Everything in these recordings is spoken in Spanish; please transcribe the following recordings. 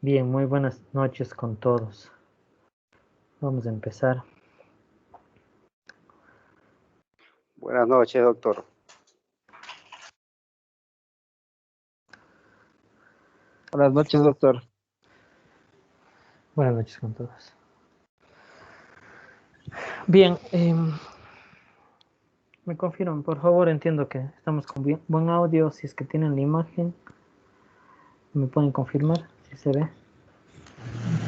Bien, muy buenas noches con todos. Vamos a empezar. Buenas noches, doctor. Buenas noches, doctor. Buenas noches con todos. Bien, me confirman, por favor, entiendo que estamos con buen audio. Si es que tienen la imagen, me pueden confirmar si se ve.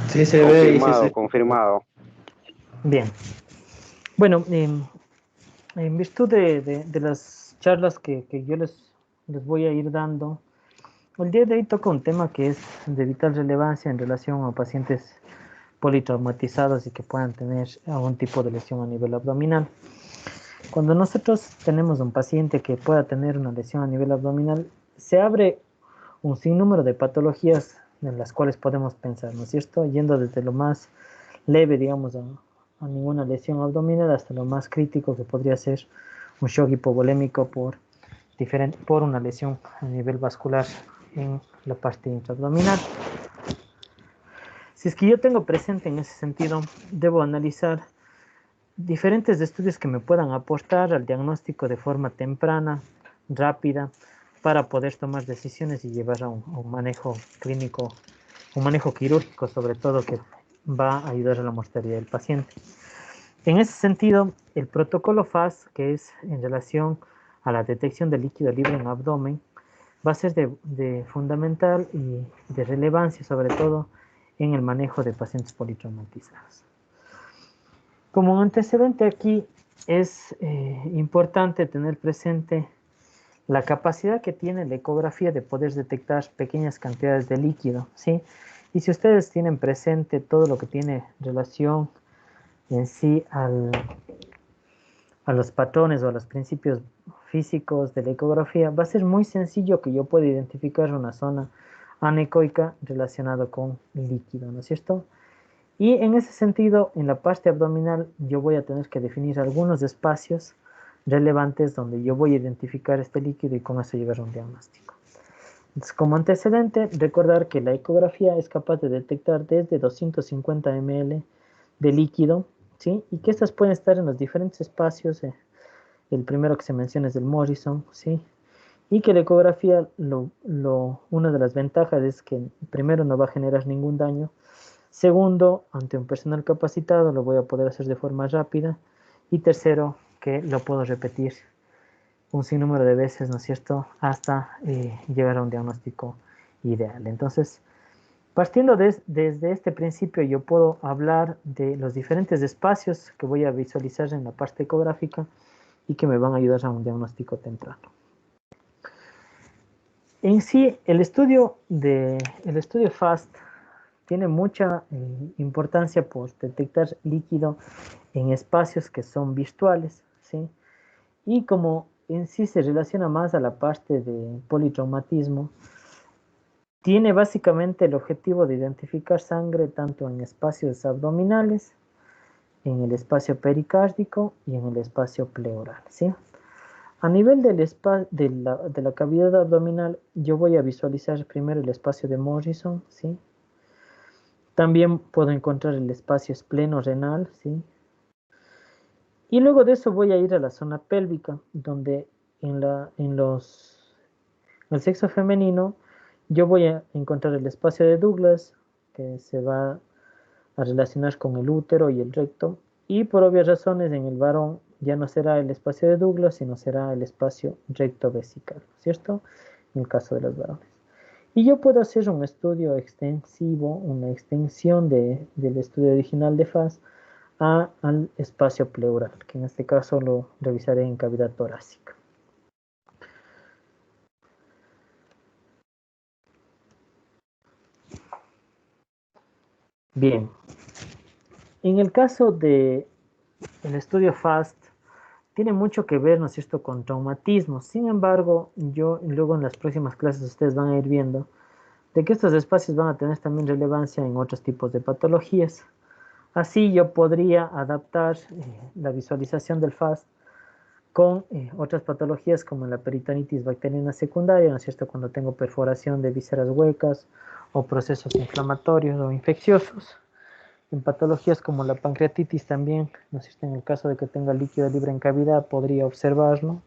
Sí, se ve y sí se... Confirmado. Bien. Bueno, en virtud de las charlas que yo les voy a ir dando, el día de hoy toca un tema que es de vital relevancia en relación a pacientes politraumatizados y que puedan tener algún tipo de lesión a nivel abdominal. Cuando nosotros tenemos un paciente que pueda tener una lesión a nivel abdominal, se abre un sinnúmero de patologías en las cuales podemos pensar, ¿no es cierto? Yendo desde lo más leve, digamos, a ninguna lesión abdominal hasta lo más crítico que podría ser un shock hipovolémico por una lesión a nivel vascular en la parte intraabdominal. Si es que yo tengo presente en ese sentido, debo analizar diferentes estudios que me puedan aportar al diagnóstico de forma temprana, rápida, para poder tomar decisiones y llevar a un manejo clínico, un manejo quirúrgico sobre todo, que va a ayudar a la mortalidad del paciente. En ese sentido, el protocolo FAST, que es en relación a la detección de líquido libre en abdomen, va a ser de fundamental y de relevancia, sobre todo en el manejo de pacientes politraumatizados. Como antecedente aquí es importante tener presente la capacidad que tiene la ecografía de poder detectar pequeñas cantidades de líquido, ¿sí? Y si ustedes tienen presente todo lo que tiene relación en sí a los patrones o a los principios físicos de la ecografía, va a ser muy sencillo que yo pueda identificar una zona anecoica relacionada con líquido, ¿no es cierto? Y en ese sentido, en la parte abdominal, yo voy a tener que definir algunos espacios relevantes donde yo voy a identificar este líquido y con eso llevar un diagnóstico. Entonces, como antecedente, recordar que la ecografía es capaz de detectar desde 250 ml de líquido, ¿sí? Y que estas pueden estar en los diferentes espacios. El primero que se menciona es el Morrison, ¿sí? Y que la ecografía, una de las ventajas es que primero no va a generar ningún daño. Segundo, ante un personal capacitado lo voy a poder hacer de forma rápida. Y tercero, que lo puedo repetir un sinnúmero de veces, ¿no es cierto?, hasta llegar a un diagnóstico ideal. Entonces, partiendo desde este principio, yo puedo hablar de los diferentes espacios que voy a visualizar en la parte ecográfica y que me van a ayudar a un diagnóstico temprano. En sí, el estudio FAST tiene mucha importancia por detectar líquido en espacios que son virtuales, ¿sí? Y como en sí se relaciona más a la parte de politraumatismo, tiene básicamente el objetivo de identificar sangre tanto en espacios abdominales, en el espacio pericárdico y en el espacio pleural, ¿sí? A nivel de la cavidad abdominal, yo voy a visualizar primero el espacio de Morrison, ¿sí? También puedo encontrar el espacio espleno-renal, ¿sí? Y luego de eso voy a ir a la zona pélvica, donde en el sexo femenino yo voy a encontrar el espacio de Douglas, que se va a relacionar con el útero y el recto, y por obvias razones en el varón ya no será el espacio de Douglas, sino será el espacio recto-vesical, ¿cierto? En el caso de los varones. Y yo puedo hacer un estudio extensivo, una extensión del estudio original de FAS al espacio pleural, que en este caso lo revisaré en cavidad torácica. Bien, en el caso del estudio FAST, tiene mucho que ver, ¿no es cierto?, con traumatismo. Sin embargo, yo luego en las próximas clases ustedes van a ir viendo de que estos espacios van a tener también relevancia en otros tipos de patologías. Así yo podría adaptar la visualización del FAST con otras patologías como la peritonitis bacteriana secundaria, ¿no es cierto?, cuando tengo perforación de vísceras huecas o procesos inflamatorios o infecciosos. En patologías como la pancreatitis también, ¿no es cierto? En el caso de que tenga líquido libre en cavidad, podría observarlo.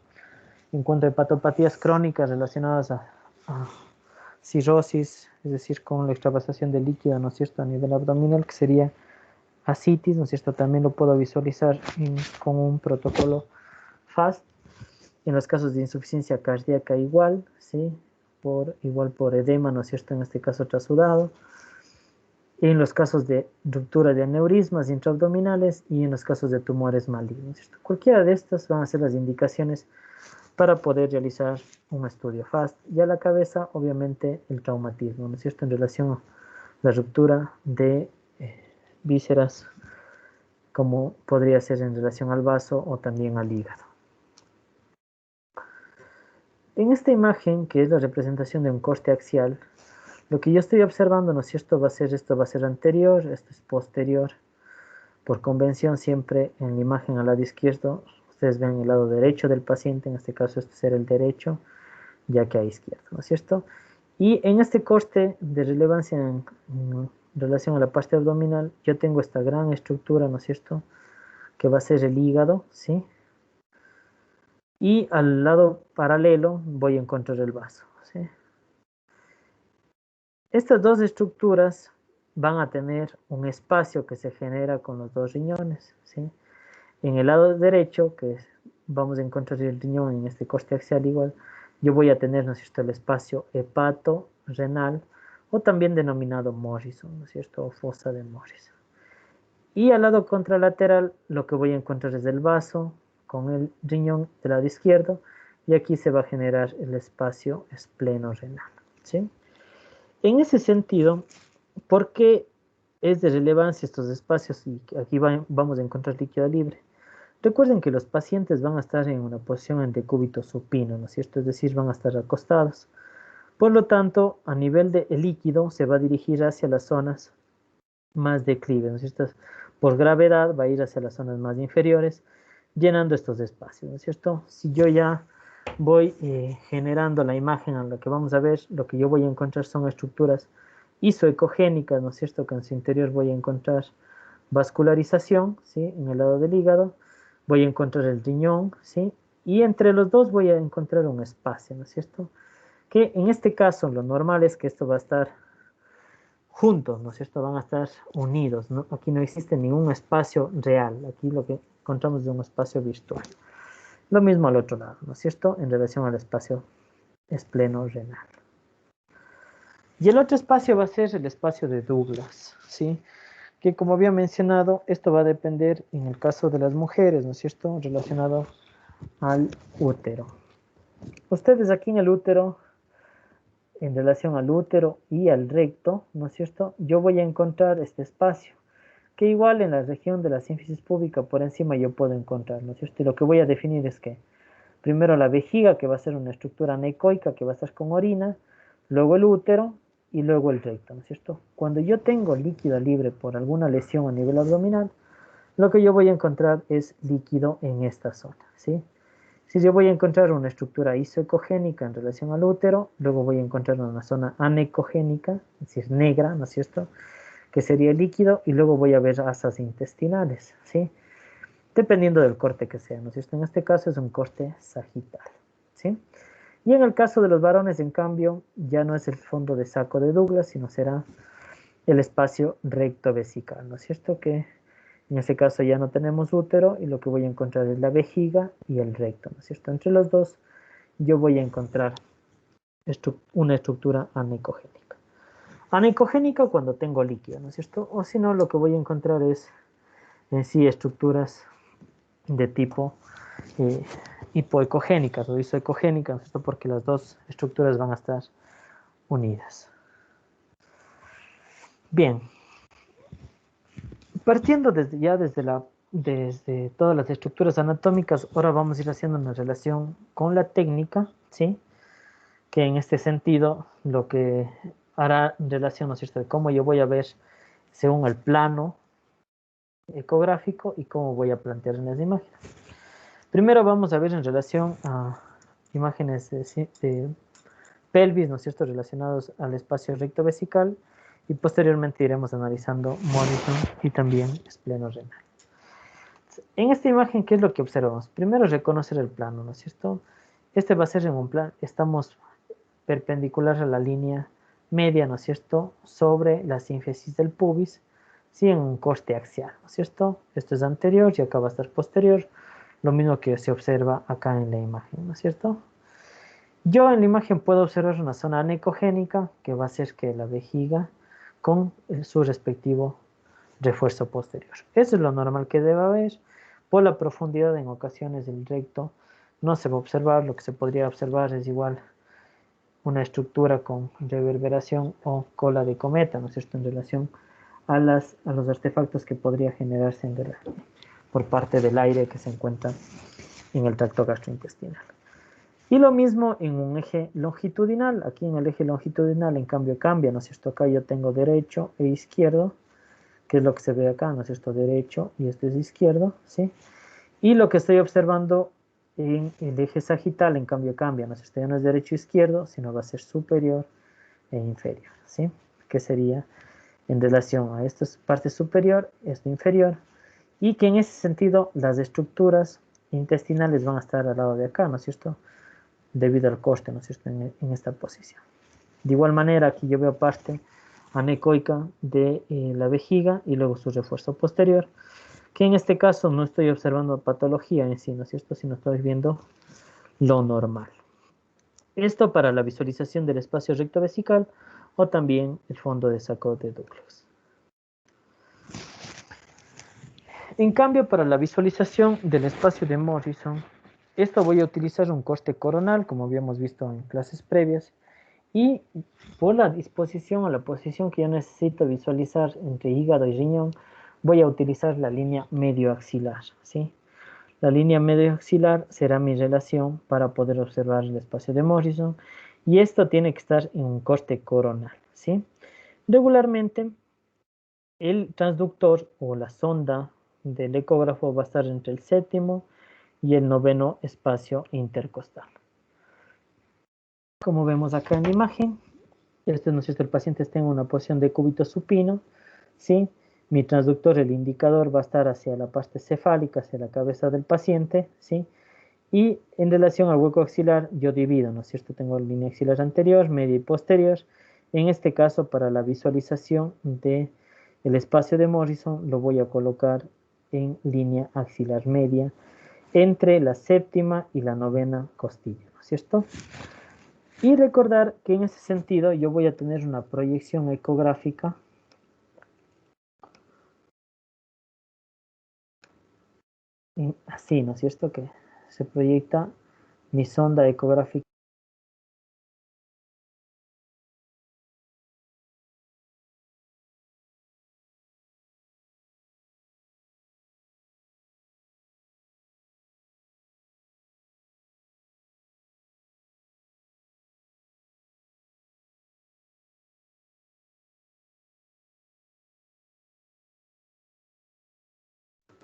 En cuanto a hepatopatías crónicas relacionadas a cirrosis, es decir, con la extravasación de líquido, ¿no es cierto?, a nivel abdominal, que sería ascitis, ¿no es cierto?, también lo puedo visualizar con un protocolo FAST. En los casos de insuficiencia cardíaca igual, ¿sí? Igual por edema, ¿no es cierto?, en este caso trasudado. En los casos de ruptura de aneurismas intraabdominales y en los casos de tumores malignos, ¿cierto? Cualquiera de estas van a ser las indicaciones para poder realizar un estudio FAST. Y a la cabeza, obviamente, el traumatismo, ¿no es cierto?, en relación a la ruptura de vísceras, como podría ser en relación al vaso o también al hígado. En esta imagen, que es la representación de un corte axial, lo que yo estoy observando, ¿no es cierto?, esto va a ser anterior, esto es posterior. Por convención, siempre en la imagen al lado izquierdo, ustedes ven el lado derecho del paciente, en este caso este será el derecho, ya que hay izquierdo, ¿no es cierto? Y en este corte de relevancia en relación a la parte abdominal, yo tengo esta gran estructura, ¿no es cierto?, que va a ser el hígado, ¿sí? Y al lado paralelo voy a encontrar el vaso, ¿sí? Estas dos estructuras van a tener un espacio que se genera con los dos riñones, ¿sí? En el lado derecho, vamos a encontrar el riñón en este corte axial igual, yo voy a tener, ¿no es cierto?, el espacio hepato-renal, o también denominado Morrison, ¿no es cierto?, o fosa de Morrison. Y al lado contralateral, lo que voy a encontrar es el vaso con el riñón del lado izquierdo, y aquí se va a generar el espacio espleno-renal, ¿sí? En ese sentido, ¿por qué es de relevancia estos espacios? Y aquí vamos a encontrar líquido libre. Recuerden que los pacientes van a estar en una posición en decúbito supino, ¿no es cierto? Es decir, van a estar acostados. Por lo tanto, a nivel de líquido se va a dirigir hacia las zonas más declives, ¿no es cierto? Por gravedad va a ir hacia las zonas más inferiores, llenando estos espacios, ¿no es cierto? Si yo ya voy generando la imagen a la que vamos a ver, lo que yo voy a encontrar son estructuras isoecogénicas, ¿no es cierto? Que en su interior voy a encontrar vascularización, ¿sí? En el lado del hígado, voy a encontrar el riñón, ¿sí? Y entre los dos voy a encontrar un espacio, ¿no es cierto? Que en este caso lo normal es que esto va a estar juntos, ¿no es cierto? Van a estar unidos, ¿no? Aquí no existe ningún espacio real, aquí lo que encontramos es un espacio virtual. Lo mismo al otro lado, ¿no es cierto? En relación al espacio espleno-renal. Y el otro espacio va a ser el espacio de Douglas, ¿sí? Que como había mencionado, esto va a depender en el caso de las mujeres, ¿no es cierto? Relacionado al útero. Ustedes aquí en el útero, en relación al útero y al recto, ¿no es cierto? Yo voy a encontrar este espacio, que igual en la región de la sínfisis púbica por encima yo puedo encontrar, ¿no es cierto? Y lo que voy a definir es que primero la vejiga, que va a ser una estructura anecoica, que va a estar con orina, luego el útero y luego el recto, ¿no es cierto? Cuando yo tengo líquido libre por alguna lesión a nivel abdominal, lo que yo voy a encontrar es líquido en esta zona, ¿sí? Si yo voy a encontrar una estructura isoecogénica en relación al útero, luego voy a encontrar una zona anecogénica, es decir, negra, ¿no es cierto?, que sería el líquido, y luego voy a ver asas intestinales, ¿sí? Dependiendo del corte que sea, ¿no es cierto? En este caso es un corte sagital, ¿sí? Y en el caso de los varones, en cambio, ya no es el fondo de saco de Douglas, sino será el espacio recto vesical, ¿no es cierto? Que en ese caso ya no tenemos útero y lo que voy a encontrar es la vejiga y el recto, ¿no es cierto? Entre los dos yo voy a encontrar una estructura anecogénica. Anecogénica cuando tengo líquido, ¿no es cierto? O si no, lo que voy a encontrar es en sí estructuras de tipo hipoecogénicas o isoecogénicas, ¿no es cierto? Porque las dos estructuras van a estar unidas. Bien, partiendo desde todas las estructuras anatómicas, ahora vamos a ir haciendo una relación con la técnica, ¿sí? Que en este sentido lo que hará relación, ¿no es cierto?, de cómo yo voy a ver según el plano ecográfico y cómo voy a plantear en las imágenes. Primero vamos a ver en relación a imágenes de pelvis, ¿no es cierto?, relacionados al espacio recto vesical, y posteriormente iremos analizando Morrison y también espleno renal. En esta imagen, ¿qué es lo que observamos? Primero, reconocer el plano, ¿no es cierto? Este va a ser en un plano, estamos perpendicular a la línea media, ¿no es cierto?, sobre la sínfisis del pubis, sí, en un corte axial, ¿no es cierto? Esto es anterior y acá va a estar posterior, lo mismo que se observa acá en la imagen, ¿no es cierto? Yo en la imagen puedo observar una zona anecogénica, que va a ser que la vejiga con su respectivo refuerzo posterior. Eso es lo normal que debe haber. Por la profundidad en ocasiones del recto no se va a observar. Lo que se podría observar es igual una estructura con reverberación o cola de cometa, ¿no es cierto?, en relación a los artefactos que podría generarse por parte del aire que se encuentra en el tracto gastrointestinal. Y lo mismo en un eje longitudinal. Aquí en el eje longitudinal, en cambio, cambia, ¿no es cierto? Acá yo tengo derecho e izquierdo, que es lo que se ve acá, ¿no es cierto? Derecho y este es izquierdo, ¿sí? Y lo que estoy observando en el eje sagital, en cambio, cambia, ¿no es cierto? Ya no es derecho e izquierdo, sino va a ser superior e inferior, ¿sí? Que sería en relación a esta parte superior, esto inferior, y que en ese sentido las estructuras intestinales van a estar al lado de acá, ¿no es cierto?, debido al corte, ¿no es cierto?, en esta posición. De igual manera, aquí yo veo parte anecoica de la vejiga y luego su refuerzo posterior, que en este caso no estoy observando patología en sí, ¿no es cierto?, sino estoy viendo lo normal. Esto para la visualización del espacio recto vesical o también el fondo de saco de Douglas. En cambio, para la visualización del espacio de Morrison, esto voy a utilizar un corte coronal, como habíamos visto en clases previas, y por la disposición o la posición que yo necesito visualizar entre hígado y riñón, voy a utilizar la línea medioaxilar, ¿sí? La línea medioaxilar será mi relación para poder observar el espacio de Morrison, y esto tiene que estar en un corte coronal, ¿sí? Regularmente, el transductor o la sonda del ecógrafo va a estar entre el séptimo y el noveno espacio intercostal. Como vemos acá en la imagen, ¿no es cierto?, el paciente está en una posición de cúbito supino, ¿sí? Mi transductor, el indicador, va a estar hacia la parte cefálica, hacia la cabeza del paciente, ¿sí? Y en relación al hueco axilar, yo divido, ¿no es cierto? Tengo la línea axilar anterior, media y posterior. En este caso, para la visualización del espacio de Morrison, lo voy a colocar en línea axilar media, entre la séptima y la novena costilla, ¿no es cierto? Y recordar que en ese sentido yo voy a tener una proyección ecográfica así, ¿no es cierto? Que se proyecta mi sonda ecográfica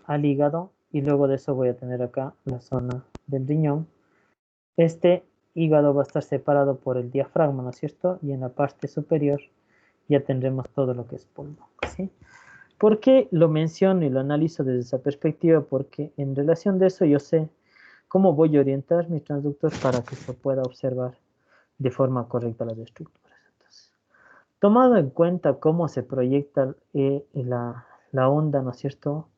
al hígado, y luego de eso voy a tener acá la zona del riñón. Este hígado va a estar separado por el diafragma, ¿no es cierto? Y en la parte superior ya tendremos todo lo que es pulmón, ¿sí? ¿Por qué lo menciono y lo analizo desde esa perspectiva? Porque en relación de eso yo sé cómo voy a orientar mis transductos para que se pueda observar de forma correcta las estructuras. Entonces, tomando en cuenta cómo se proyecta la onda, ¿no es cierto?,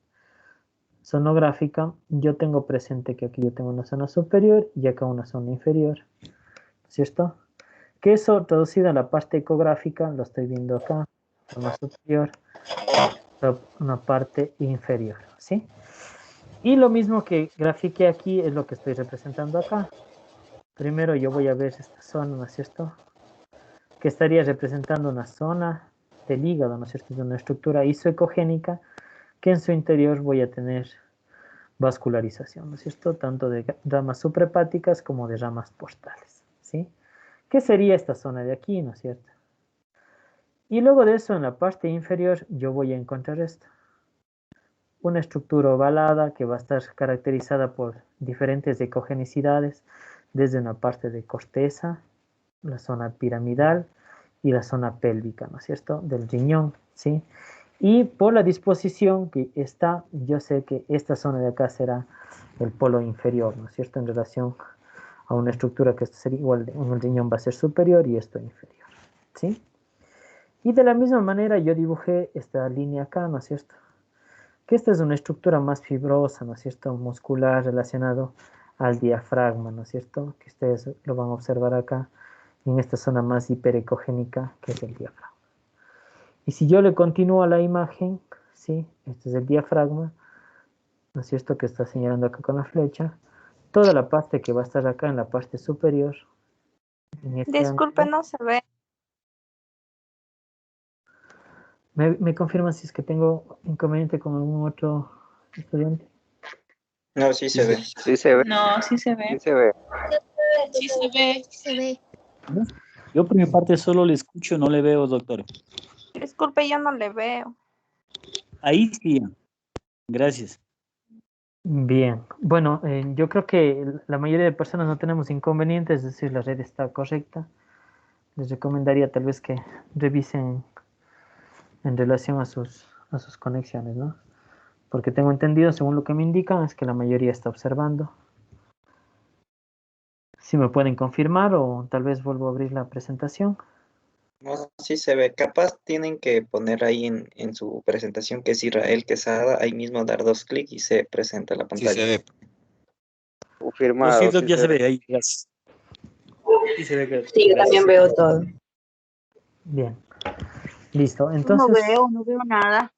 sonográfica, yo tengo presente que aquí yo tengo una zona superior y acá una zona inferior, ¿cierto? Que eso traducido a la parte ecográfica, lo estoy viendo acá, zona superior, una parte inferior, ¿sí? Y lo mismo que grafiqué aquí es lo que estoy representando acá. Primero yo voy a ver esta zona, ¿no es cierto?, que estaría representando una zona del hígado, ¿no es cierto?, de una estructura isoecogénica, que en su interior voy a tener vascularización, ¿no es cierto?, tanto de ramas suprahepáticas como de ramas portales, ¿sí? ¿Qué sería esta zona de aquí, no es cierto? Y luego de eso, en la parte inferior, yo voy a encontrar esto. Una estructura ovalada que va a estar caracterizada por diferentes ecogenicidades, desde una parte de corteza, la zona piramidal y la zona pélvica, ¿no es cierto?, del riñón, ¿sí? Y por la disposición que está, yo sé que esta zona de acá será el polo inferior, ¿no es cierto?, en relación a una estructura que esto sería igual, en el riñón va a ser superior y esto inferior, ¿sí? Y de la misma manera yo dibujé esta línea acá, ¿no es cierto?, que esta es una estructura más fibrosa, ¿no es cierto?, muscular relacionado al diafragma, ¿no es cierto?, que ustedes lo van a observar acá, en esta zona más hiperecogénica, que es el diafragma. Y si yo le continúo a la imagen, ¿sí?, este es el diafragma, ¿no es cierto?, que está señalando acá con la flecha, toda la parte que va a estar acá en la parte superior, en este Disculpe, ángulo. no se ve. ¿Me confirman si es que tengo inconveniente con algún otro estudiante? No, sí se ve. Sí se ve, No, sí se sí ve. se ve. Sí se ve. Se ve. Yo por mi parte solo le escucho, no le veo, doctor. Disculpe, yo no le veo. Ahí sí. Gracias. Bien, bueno, yo creo que la mayoría de personas no tenemos inconvenientes, es decir, la red está correcta. Les recomendaría tal vez que revisen en relación a sus conexiones, ¿no? Porque tengo entendido, según lo que me indican, es que la mayoría está observando. Si me pueden confirmar o tal vez vuelvo a abrir la presentación. No, sí se ve. Capaz tienen que poner ahí en su presentación que es Israel Quesada, ahí mismo dar 2 clics y se presenta la Sí pantalla. se ve. No, sí, Confirmado, doc, sí ya se se ve. ve ahí. Gracias. Sí se ve. Sí, yo Gracias. también veo todo. Bien, listo. No Entonces, no veo nada.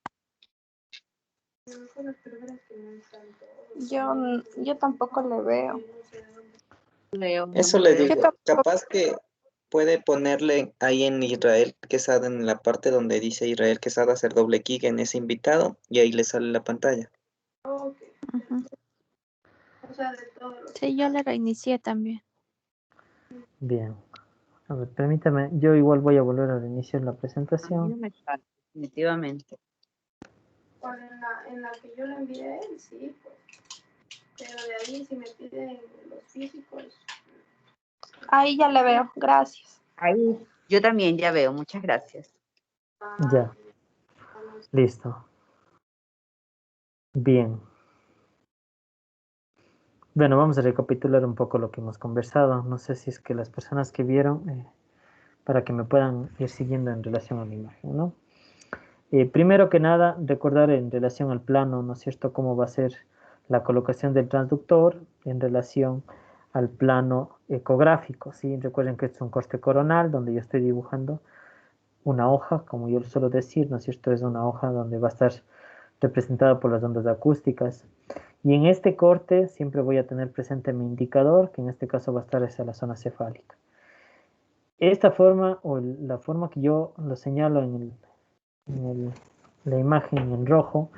Yo tampoco le veo. Veo, Eso no le veo. Yo digo. tampoco. Capaz que puede ponerle ahí en Israel Quesada, en la parte donde dice Israel Quesada, hacer doble clic en ese invitado y ahí le sale la pantalla. Ujú. Sí, yo le reinicié también. bien. A ver, permítame, yo igual voy a volver a reiniciar la A mí no presentación. me sale, definitivamente. En la que yo le envié a él, sí, pues. Pero de ahí, si me piden los físicos. Ahí ya le veo, gracias. Ahí, yo también ya veo, muchas gracias. Ya, listo. Bien. Bueno, vamos a recapitular un poco lo que hemos conversado. No sé si es que las personas que vieron, para que me puedan ir siguiendo en relación a la imagen, ¿no? Primero que nada, recordar en relación al plano, ¿no es cierto?, cómo va a ser la colocación del transductor en relación al plano ecográfico, ¿sí? Recuerden que esto es un corte coronal donde yo estoy dibujando una hoja, como yo suelo decir, ¿no es cierto?, es una hoja donde va a estar representada por las ondas acústicas. Y en este corte siempre voy a tener presente mi indicador, que en este caso va a estar hacia la zona cefálica. Esta forma, o la forma que yo lo señalo la imagen en rojo,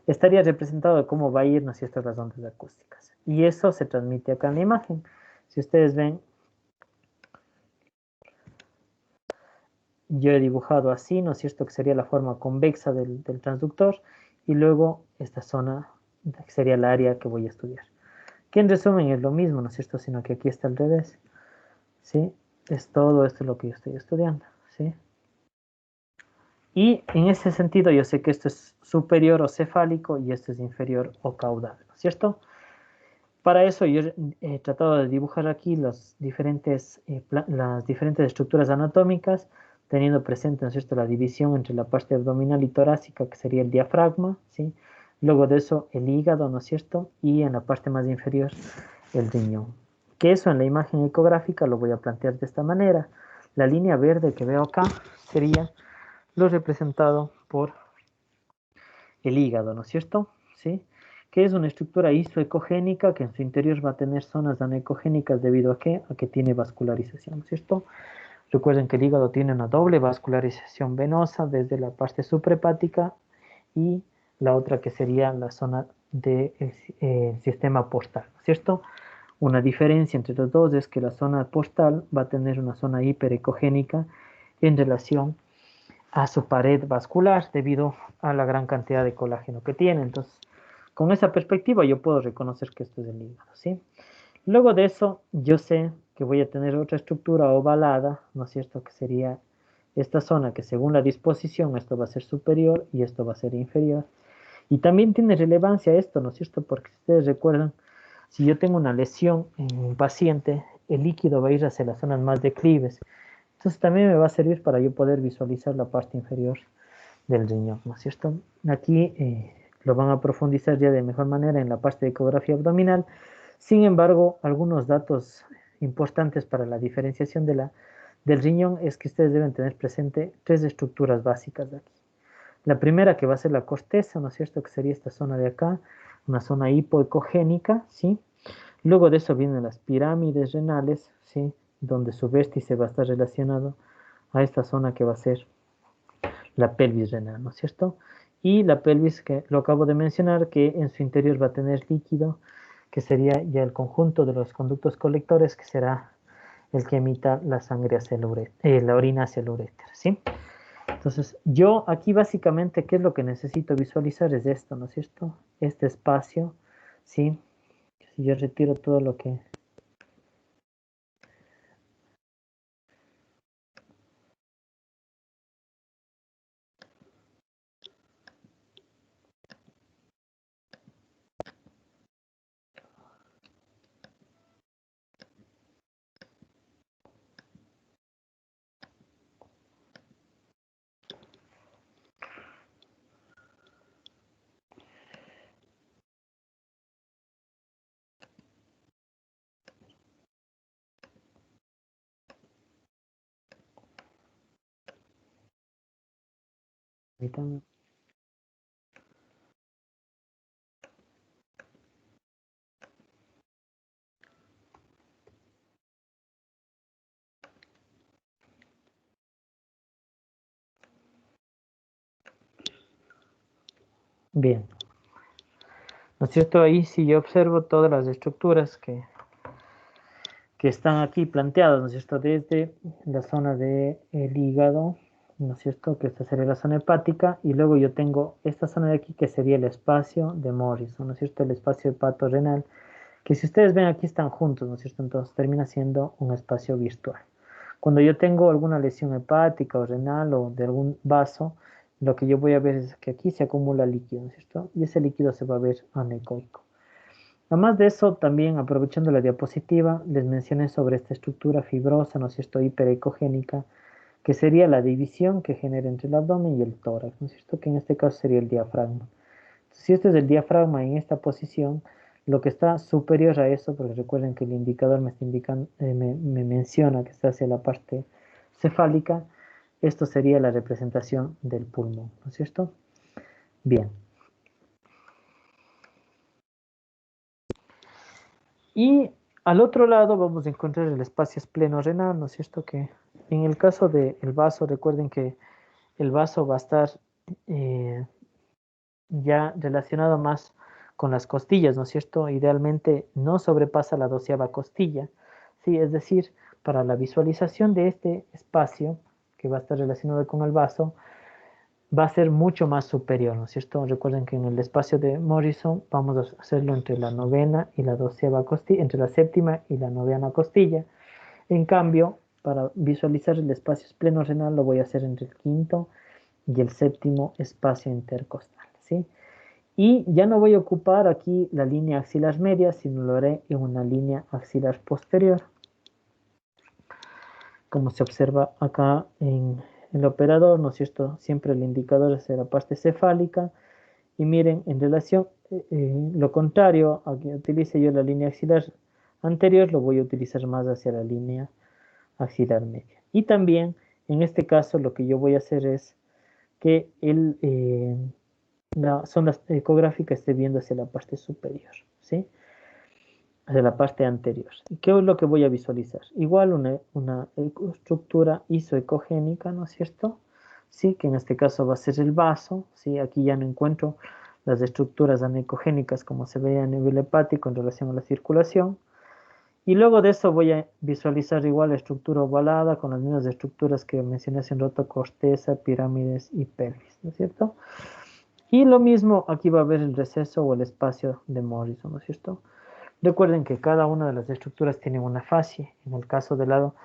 estaría representado de cómo va a ir, ¿no es cierto?, las ondas acústicas. Y eso se transmite acá en la imagen. Si ustedes ven, yo he dibujado así, ¿no es cierto?, que sería la forma convexa del transductor, y luego esta zona que sería el área que voy a estudiar. Que en resumen es lo mismo, ¿no es cierto?, sino que aquí está al revés, ¿sí? Es todo esto lo que yo estoy estudiando, ¿sí? Y en ese sentido yo sé que esto es superior o cefálico y esto es inferior o caudal, ¿no es cierto? Para eso yo he tratado de dibujar aquí las diferentes estructuras anatómicas, teniendo presente, ¿no es cierto?, la división entre la parte abdominal y torácica, que sería el diafragma, ¿sí? Luego de eso el hígado, ¿no es cierto?, y en la parte más inferior el riñón. Que eso en la imagen ecográfica lo voy a plantear de esta manera. La línea verde que veo acá sería lo representado por el hígado, ¿no es cierto? ¿Sí? Que es una estructura isoecogénica que en su interior va a tener zonas anecogénicas debido a qué? A que tiene vascularización, ¿cierto? Recuerden que el hígado tiene una doble vascularización venosa desde la parte suprahepática y la otra que sería la zona del sistema portal, ¿cierto? Una diferencia entre los dos es que la zona portal va a tener una zona hiperecogénica en relación a su pared vascular debido a la gran cantidad de colágeno que tiene. Entonces, con esa perspectiva yo puedo reconocer que esto es el hígado, ¿sí? Luego de eso, yo sé que voy a tener otra estructura ovalada, ¿no es cierto? Que sería esta zona que según la disposición esto va a ser superior y esto va a ser inferior. Y también tiene relevancia esto, ¿no es cierto? Porque si ustedes recuerdan, si yo tengo una lesión en un paciente, el líquido va a ir hacia las zonas más declives. Entonces también me va a servir para yo poder visualizar la parte inferior del riñón, ¿no es cierto? Aquí lo van a profundizar ya de mejor manera en la parte de ecografía abdominal. Sin embargo, algunos datos importantes para la diferenciación del riñón es que ustedes deben tener presente 3 estructuras básicas de aquí. La primera que va a ser la corteza, ¿no es cierto? Que sería esta zona de acá, una zona hipoecogénica, ¿sí? Luego de eso vienen las pirámides renales, ¿sí? Donde su vértice va a estar relacionado a esta zona que va a ser la pelvis renal, ¿no es cierto? Y la pelvis, que lo acabo de mencionar, que en su interior va a tener líquido, que sería ya el conjunto de los conductos colectores, que será el que emita la sangre hacia la orina hacia el uréter, ¿sí? Entonces, yo aquí básicamente, ¿qué es lo que necesito visualizar? Es esto, ¿no es cierto? Este espacio, ¿sí? Si yo retiro todo lo que... Permítanme. Bien. ¿No es cierto? Ahí si yo observo todas las estructuras que están aquí planteadas, ¿no es cierto? Desde la zona del hígado, ¿no es cierto? Que esta sería la zona hepática, y luego yo tengo esta zona de aquí que sería el espacio de Morrison, ¿no es cierto? El espacio hepatorenal, que si ustedes ven aquí están juntos, ¿no es cierto? Entonces termina siendo un espacio virtual. Cuando yo tengo alguna lesión hepática o renal o de algún vaso, lo que yo voy a ver es que aquí se acumula líquido, ¿no es cierto? Y ese líquido se va a ver anecoico. Además de eso, también aprovechando la diapositiva, les mencioné sobre esta estructura fibrosa, ¿no es cierto?, hiperecogénica, que sería la división que genera entre el abdomen y el tórax, ¿no es cierto?, que en este caso sería el diafragma. Si este es el diafragma en esta posición, lo que está superior a eso, porque recuerden que el indicador me está indicando, me menciona que está hacia la parte cefálica, esto sería la representación del pulmón, ¿no es cierto? Bien. Y al otro lado vamos a encontrar el espacio espleno-renal, ¿no es cierto? Que en el caso del vaso, recuerden que el vaso va a estar ya relacionado más con las costillas, ¿no es cierto? Idealmente no sobrepasa la 12ª costilla, ¿sí? Es decir, para la visualización de este espacio que va a estar relacionado con el vaso, va a ser mucho más superior, ¿no es cierto? Recuerden que en el espacio de Morrison vamos a hacerlo entre la 9ª y la 12ª costilla, entre la 7ª y la 9ª costilla. En cambio, para visualizar el espacio espleno-renal lo voy a hacer entre el 5º y el 7º espacio intercostal, ¿sí? Y ya no voy a ocupar aquí la línea axilar media, sino lo haré en una línea axilar posterior, como se observa acá en el operador, ¿no es cierto? Siempre el indicador es de la parte cefálica. Y miren, en relación, lo contrario, a que utilice yo la línea axilar anterior, lo voy a utilizar más hacia la línea axilar media. Y también, en este caso, lo que yo voy a hacer es que la sonda ecográfica esté viendo hacia la parte superior, ¿sí? Hacia la parte anterior. ¿Y qué es lo que voy a visualizar? Igual una estructura isoecogénica, ¿no es cierto? Sí, que en este caso va a ser el vaso, ¿sí? Aquí ya no encuentro las estructuras anecogénicas como se veía a nivel hepático en relación a la circulación. Y luego de eso voy a visualizar igual la estructura ovalada con las mismas estructuras que mencioné hace un rato, corteza, pirámides y pelvis, ¿no es cierto? Y lo mismo, aquí va a haber el receso o el espacio de Morrison, ¿no es cierto? Recuerden que cada una de las estructuras tiene una fascia. En el caso del lado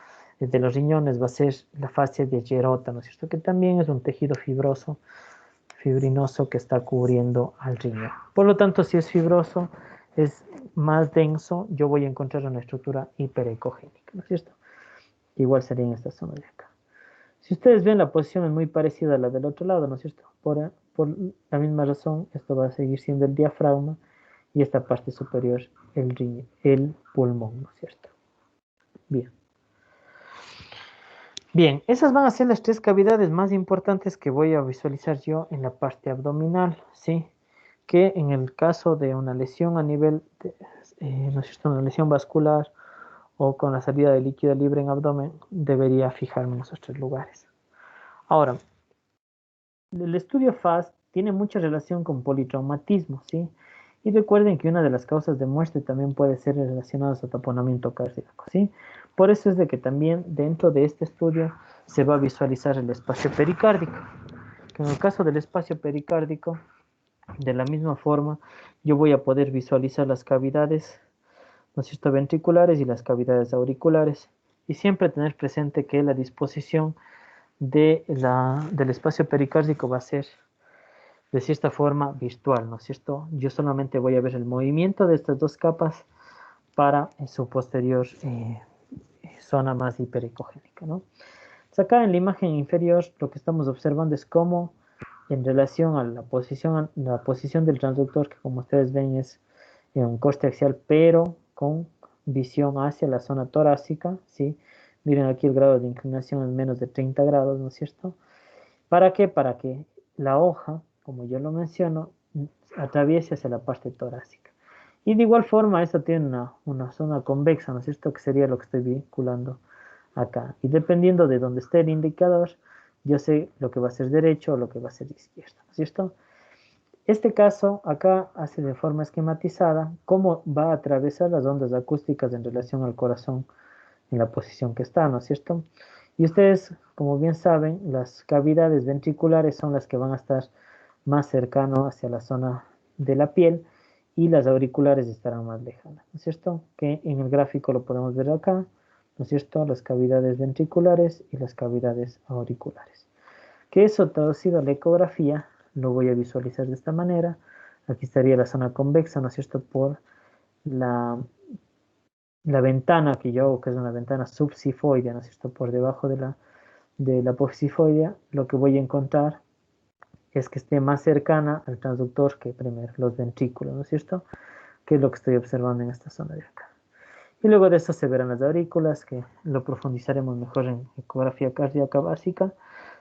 de los riñones va a ser la fascia de Gerota, ¿no es cierto? Que también es un tejido fibroso, fibrinoso que está cubriendo al riñón. Por lo tanto, si es fibroso, es más denso, yo voy a encontrar una estructura hiperecogénica, ¿no es cierto? Igual sería en esta zona de acá. Si ustedes ven, la posición es muy parecida a la del otro lado, ¿no es cierto? Por la misma razón, esto va a seguir siendo el diafragma y esta parte superior el pulmón, ¿no es cierto? Bien. Bien, esas van a ser las tres cavidades más importantes que voy a visualizar yo en la parte abdominal, ¿sí? Que en el caso de una lesión a nivel, ¿no es cierto?, una lesión vascular o con la salida de líquido libre en abdomen, debería fijarme en esos tres lugares. Ahora, el estudio FAST tiene mucha relación con politraumatismo, ¿sí? Y recuerden que una de las causas de muerte también puede ser relacionada a taponamiento cardíaco, ¿sí? Por eso es de que también dentro de este estudio se va a visualizar el espacio pericárdico. Que en el caso del espacio pericárdico, de la misma forma, yo voy a poder visualizar las cavidades, ¿no es cierto?, ventriculares y las cavidades auriculares. Y siempre tener presente que la disposición del espacio pericárdico va a ser de cierta forma virtual, ¿no es cierto? Yo solamente voy a ver el movimiento de estas dos capas para su posterior zona más hiperecogénica, ¿no? Entonces acá en la imagen inferior lo que estamos observando es cómo en relación a la posición del transductor, que como ustedes ven es en un corte axial, pero con visión hacia la zona torácica, ¿sí? Miren aquí el grado de inclinación es menos de 30 grados, ¿no es cierto? ¿Para qué? Para que la hoja, como yo lo menciono, atraviese hacia la parte torácica. Y de igual forma, esto tiene una zona convexa, ¿no es cierto? Que sería lo que estoy vinculando acá. Y dependiendo de dónde esté el indicador, yo sé lo que va a ser derecho o lo que va a ser izquierdo, ¿no es cierto? Este caso acá hace de forma esquematizada cómo va a atravesar las ondas acústicas en relación al corazón en la posición que está, ¿no es cierto? Y ustedes, como bien saben, las cavidades ventriculares son las que van a estar más cercano hacia la zona de la piel y las auriculares estarán más lejanas, ¿no es cierto? Que en el gráfico lo podemos ver acá, ¿no es cierto? Las cavidades ventriculares y las cavidades auriculares. Que eso traducido a la ecografía lo voy a visualizar de esta manera. Aquí estaría la zona convexa, ¿no es cierto? Por la ventana que yo hago, que es una ventana subsifoidea, ¿no es cierto? Por debajo de la apofisifoidea, lo que voy a encontrar es que esté más cercana al transductor que primero, los ventrículos, ¿no es cierto? Que es lo que estoy observando en esta zona de acá. Y luego de eso se verán las aurículas, que lo profundizaremos mejor en ecografía cardíaca básica.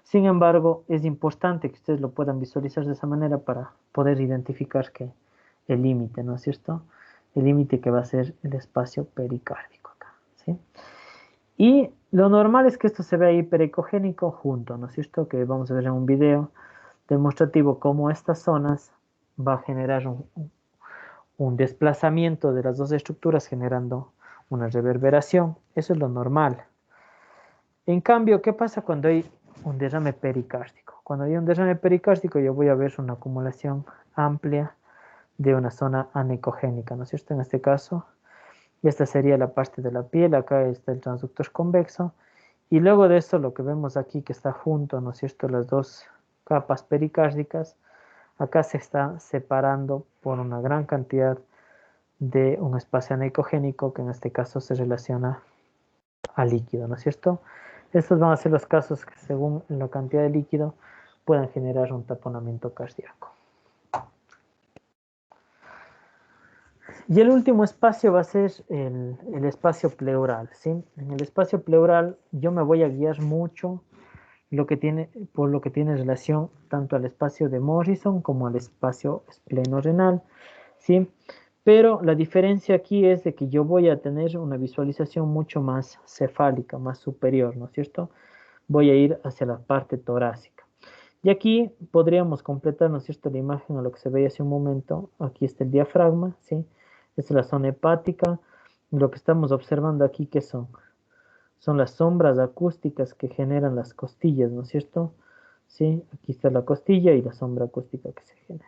Sin embargo, es importante que ustedes lo puedan visualizar de esa manera para poder identificar que el límite, ¿no es cierto? El límite que va a ser el espacio pericárdico acá, ¿sí? Y lo normal es que esto se vea hiperecogénico junto, ¿no es cierto? Que vamos a ver en un video demostrativo cómo estas zonas va a generar un desplazamiento de las dos estructuras generando una reverberación. Eso es lo normal. En cambio, ¿qué pasa cuando hay un derrame pericárdico? Cuando hay un derrame pericárdico yo voy a ver una acumulación amplia de una zona anecogénica, ¿no es cierto? En este caso, esta sería la parte de la piel, acá está el transductor convexo, y luego de eso lo que vemos aquí que está junto, ¿no es cierto?, las dos capas pericárdicas, acá se está separando por una gran cantidad de un espacio anecogénico que en este caso se relaciona al líquido, ¿no es cierto? Estos van a ser los casos que según la cantidad de líquido puedan generar un taponamiento cardíaco. Y el último espacio va a ser el espacio pleural, ¿sí? En el espacio pleural yo me voy a guiar mucho por lo que tiene relación tanto al espacio de Morrison como al espacio esplenorenal, ¿sí? Pero la diferencia aquí es de que yo voy a tener una visualización mucho más cefálica, más superior, ¿no es cierto? Voy a ir hacia la parte torácica. Y aquí podríamos completar, ¿no es cierto?, la imagen a lo que se veía hace un momento. Aquí está el diafragma, ¿sí? Esta es la zona hepática. Lo que estamos observando aquí, ¿qué son? Son las sombras acústicas que generan las costillas, ¿no es cierto? ¿Sí? Aquí está la costilla y la sombra acústica que se genera.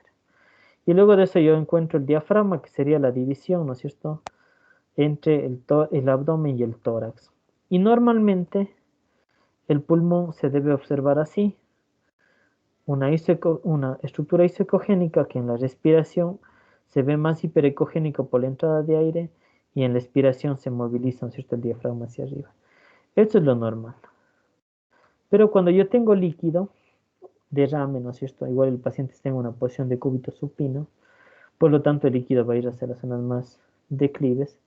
Y luego de eso yo encuentro el diafragma, que sería la división, ¿no es cierto?, entre el abdomen y el tórax. Y normalmente el pulmón se debe observar así, una estructura isoecogénica que en la respiración se ve más hiperecogénico por la entrada de aire y en la expiración se moviliza, ¿no es cierto?, el diafragma hacia arriba. Esto es lo normal. Pero cuando yo tengo líquido, derrame, ¿no es cierto?, igual el paciente está en una posición de cúbito supino, por lo tanto el líquido va a ir hacia las zonas más declives.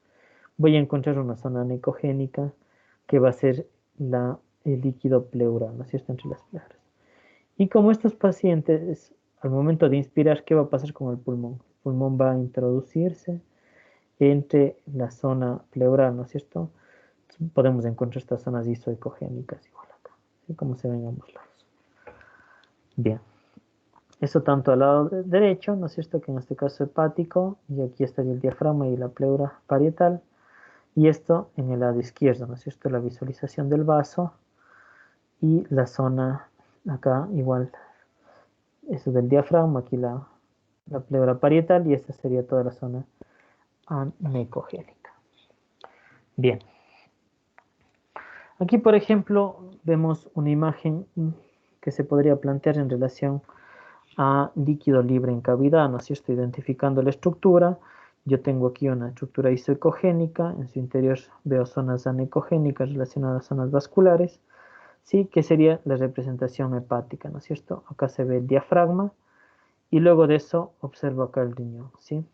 Voy a encontrar una zona anecogénica que va a ser el líquido pleural, ¿no es cierto?, entre las pleuras. Y como estos pacientes, al momento de inspirar, ¿qué va a pasar con el pulmón? El pulmón va a introducirse entre la zona pleural, ¿no es cierto? Podemos encontrar estas zonas isoecogénicas igual acá, ¿sí? Como se ven a ambos lados. Bien. Eso tanto al lado derecho, ¿no es cierto?, que en este caso hepático, y aquí estaría el diafragma y la pleura parietal, y esto en el lado izquierdo, ¿no es cierto?, la visualización del vaso y la zona acá igual, eso del diafragma, aquí la pleura parietal, y esta sería toda la zona anecogénica. Bien. Aquí, por ejemplo, vemos una imagen que se podría plantear en relación a líquido libre en cavidad, ¿no es cierto?, identificando la estructura. Yo tengo aquí una estructura isoecogénica, en su interior veo zonas anecogénicas relacionadas a zonas vasculares, ¿sí?, que sería la representación hepática, ¿no es cierto? Acá se ve el diafragma y luego de eso observo acá el riñón, ¿sí?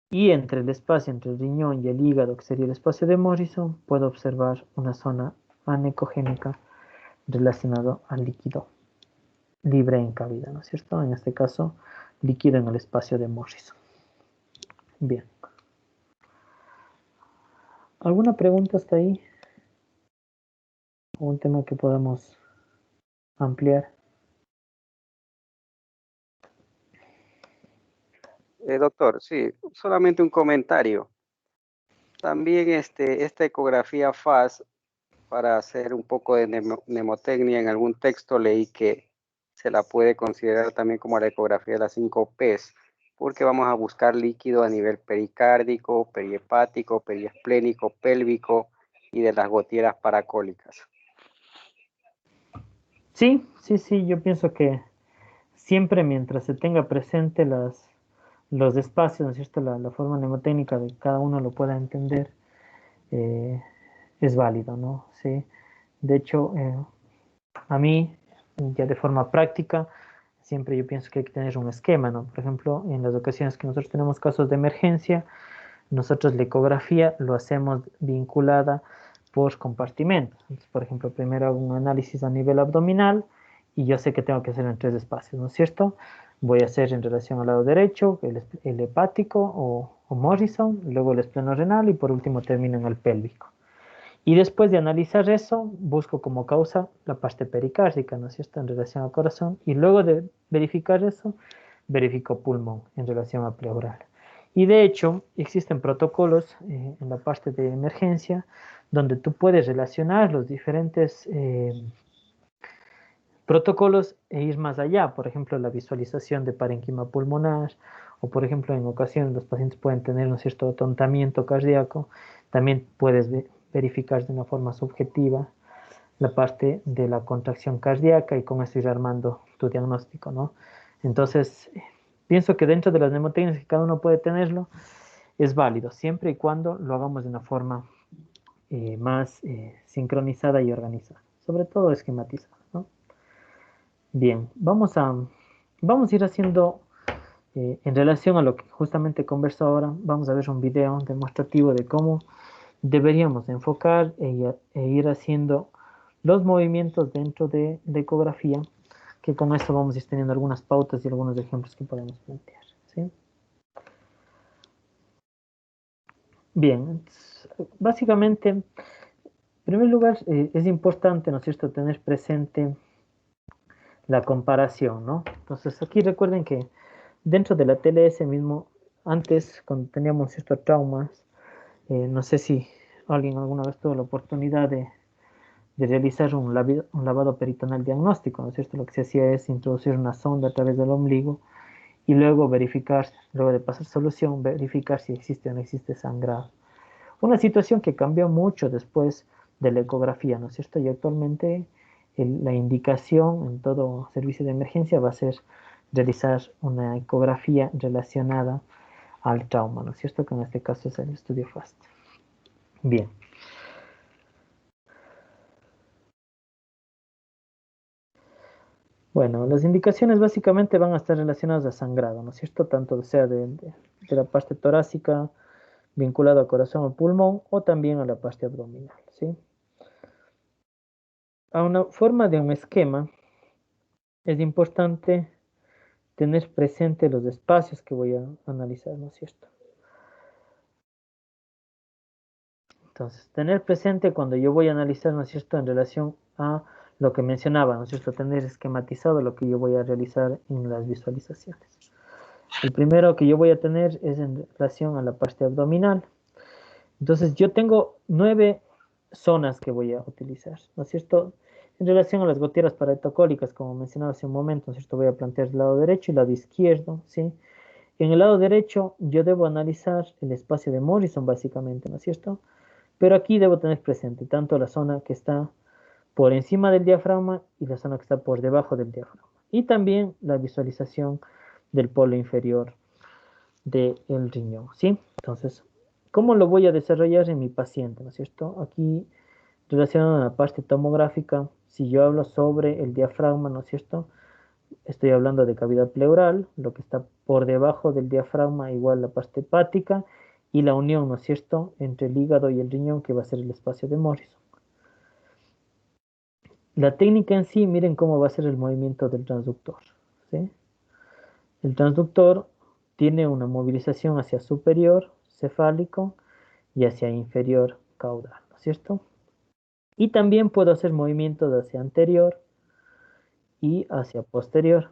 Y entre el espacio entre el riñón y el hígado, que sería el espacio de Morrison, puedo observar una zona anecogénica relacionada al líquido libre en cavidad, ¿no es cierto? En este caso, líquido en el espacio de Morrison. Bien. ¿Alguna pregunta hasta ahí? ¿Un tema que podamos ampliar? Doctor, sí, solamente un comentario. También esta ecografía FAS, para hacer un poco de mnemotecnia, en algún texto leí que se la puede considerar también como la ecografía de las 5 P's, porque vamos a buscar líquido a nivel pericárdico, periepático, periesplénico, pélvico y de las gotieras paracólicas. Sí, yo pienso que siempre mientras se tenga presente los espacios, ¿no es cierto?, la forma mnemotécnica de que cada uno lo pueda entender, es válido, ¿no? Sí. De hecho, a mí, ya de forma práctica, siempre yo pienso que hay que tener un esquema, ¿no? Por ejemplo, en las ocasiones que nosotros tenemos casos de emergencia, nosotros la ecografía lo hacemos vinculada por compartimentos. Entonces, por ejemplo, primero hago un análisis a nivel abdominal y yo sé que tengo que hacer en 3 espacios, ¿no es cierto? Voy a hacer en relación al lado derecho el hepático o Morrison, luego el esplenorenal y por último termino en el pélvico. Y después de analizar eso, busco como causa la parte pericárdica, ¿no es cierto?, en relación al corazón, y luego de verificar eso, verifico pulmón en relación a pleural. Y de hecho, existen protocolos en la parte de emergencia donde tú puedes relacionar los diferentes protocolos e ir más allá. Por ejemplo, la visualización de parenquima pulmonar, o por ejemplo, en ocasiones los pacientes pueden tener un cierto atontamiento cardíaco. También puedes verificar de una forma subjetiva la parte de la contracción cardíaca y con eso ir armando tu diagnóstico, ¿no? Entonces, pienso que dentro de las mnemotecnias que cada uno puede tenerlo, es válido, siempre y cuando lo hagamos de una forma más sincronizada y organizada, sobre todo esquematizada, ¿no? Bien, vamos a ir haciendo, en relación a lo que justamente converso ahora, vamos a ver un video demostrativo de cómo deberíamos enfocar e ir haciendo los movimientos dentro de la ecografía, que con esto vamos a ir teniendo algunas pautas y algunos ejemplos que podemos plantear, ¿sí? Bien, básicamente, en primer lugar, es importante, ¿no es cierto?, tener presente la comparación, ¿no? Entonces, aquí recuerden que dentro de la TLS mismo, antes, cuando teníamos estos traumas, no sé si alguien alguna vez tuvo la oportunidad de realizar un lavado peritoneal diagnóstico, ¿no es cierto? Lo que se hacía es introducir una sonda a través del ombligo y luego verificar, luego de pasar solución, verificar si existe o no existe sangrado. Una situación que cambió mucho después de la ecografía, ¿no es cierto? Y actualmente la indicación en todo servicio de emergencia va a ser realizar una ecografía relacionada al trauma, ¿no es cierto? Que en este caso es el estudio FAST. Bien. Bueno, las indicaciones básicamente van a estar relacionadas a sangrado, ¿no es cierto? Tanto sea de la parte torácica, vinculado a corazón o pulmón, o también a la parte abdominal, ¿sí? A una forma de un esquema es importante tener presente los espacios que voy a analizar, ¿no es cierto? Entonces, tener presente cuando yo voy a analizar, ¿no es cierto?, en relación a lo que mencionaba, ¿no es cierto?, tener esquematizado lo que yo voy a realizar en las visualizaciones. El primero que yo voy a tener es en relación a la parte abdominal. Entonces, yo tengo 9 zonas que voy a utilizar, ¿no es cierto?, en relación a las goteras paratocólicas, como mencionaba hace un momento, ¿no es cierto?, voy a plantear el lado derecho y el lado izquierdo, ¿sí? En el lado derecho yo debo analizar el espacio de Morrison básicamente, ¿no es cierto? Pero aquí debo tener presente tanto la zona que está por encima del diafragma y la zona que está por debajo del diafragma. Y también la visualización del polo inferior del riñón, ¿sí? Entonces, ¿cómo lo voy a desarrollar en mi paciente, ¿no es cierto? Aquí, relacionado a la parte tomográfica, si yo hablo sobre el diafragma, ¿no es cierto?, estoy hablando de cavidad pleural, lo que está por debajo del diafragma, igual la parte hepática, y la unión, ¿no es cierto?, entre el hígado y el riñón, que va a ser el espacio de Morrison. La técnica en sí, miren cómo va a ser el movimiento del transductor, ¿sí? El transductor tiene una movilización hacia superior, cefálico, y hacia inferior, caudal, ¿no es cierto? Y también puedo hacer movimientos hacia anterior y hacia posterior.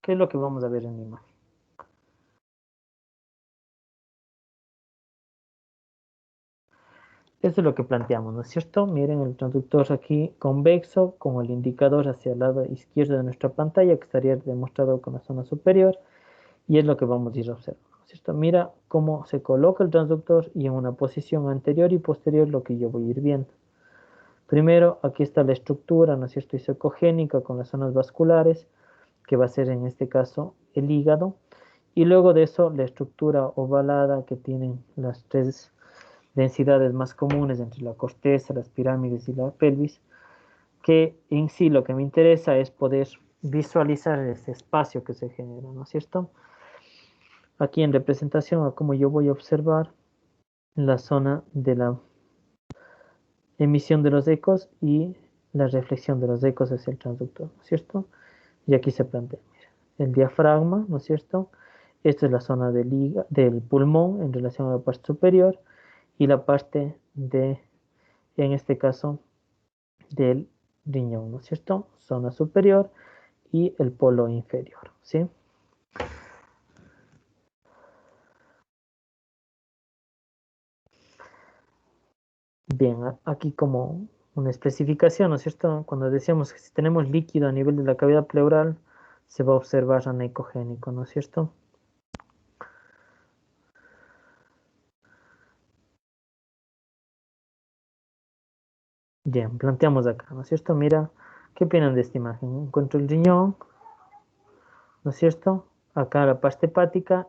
¿Qué es lo que vamos a ver en la imagen? Eso es lo que planteamos, ¿no es cierto? Miren el transductor aquí convexo con el indicador hacia el lado izquierdo de nuestra pantalla, que estaría demostrado con la zona superior, y es lo que vamos a ir observando, ¿no es cierto? Mira cómo se coloca el transductor y en una posición anterior y posterior lo que yo voy a ir viendo. Primero, aquí está la estructura, ¿no es cierto?, isocogénica con las zonas vasculares, que va a ser en este caso el hígado, y luego de eso la estructura ovalada que tienen las 3 densidades más comunes entre la corteza, las pirámides y la pelvis, que en sí lo que me interesa es poder visualizar ese espacio que se genera, ¿no es cierto? Aquí en representación a cómo yo voy a observar la zona de la emisión de los ecos y la reflexión de los ecos hacia el transductor, ¿no es cierto? Y aquí se plantea, mira, el diafragma, ¿no es cierto? Esta es la zona del pulmón en relación a la parte superior y la parte de, en este caso, del riñón, ¿no es cierto? Zona superior y el polo inferior, ¿sí? Bien, aquí como una especificación, ¿no es cierto? Cuando decíamos que si tenemos líquido a nivel de la cavidad pleural, se va a observar aneicogénico, ¿no es cierto? Bien, planteamos acá, ¿no es cierto? Mira, ¿qué opinan de esta imagen? Encuentro el riñón, ¿no es cierto? Acá la parte hepática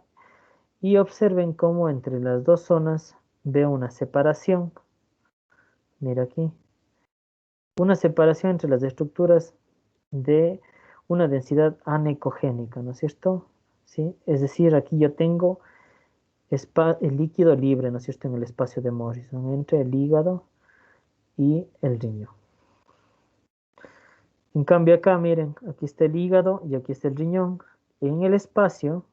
y observen cómo entre las dos zonas veo una separación. Mira aquí. Una separación entre las estructuras de una densidad aneicogénica, ¿no es cierto? ¿Sí? Es decir, aquí yo tengo el líquido libre, ¿no es cierto?, en el espacio de Morrison, entre el hígado y el riñón. En cambio acá, miren, aquí está el hígado y aquí está el riñón. En el espacio,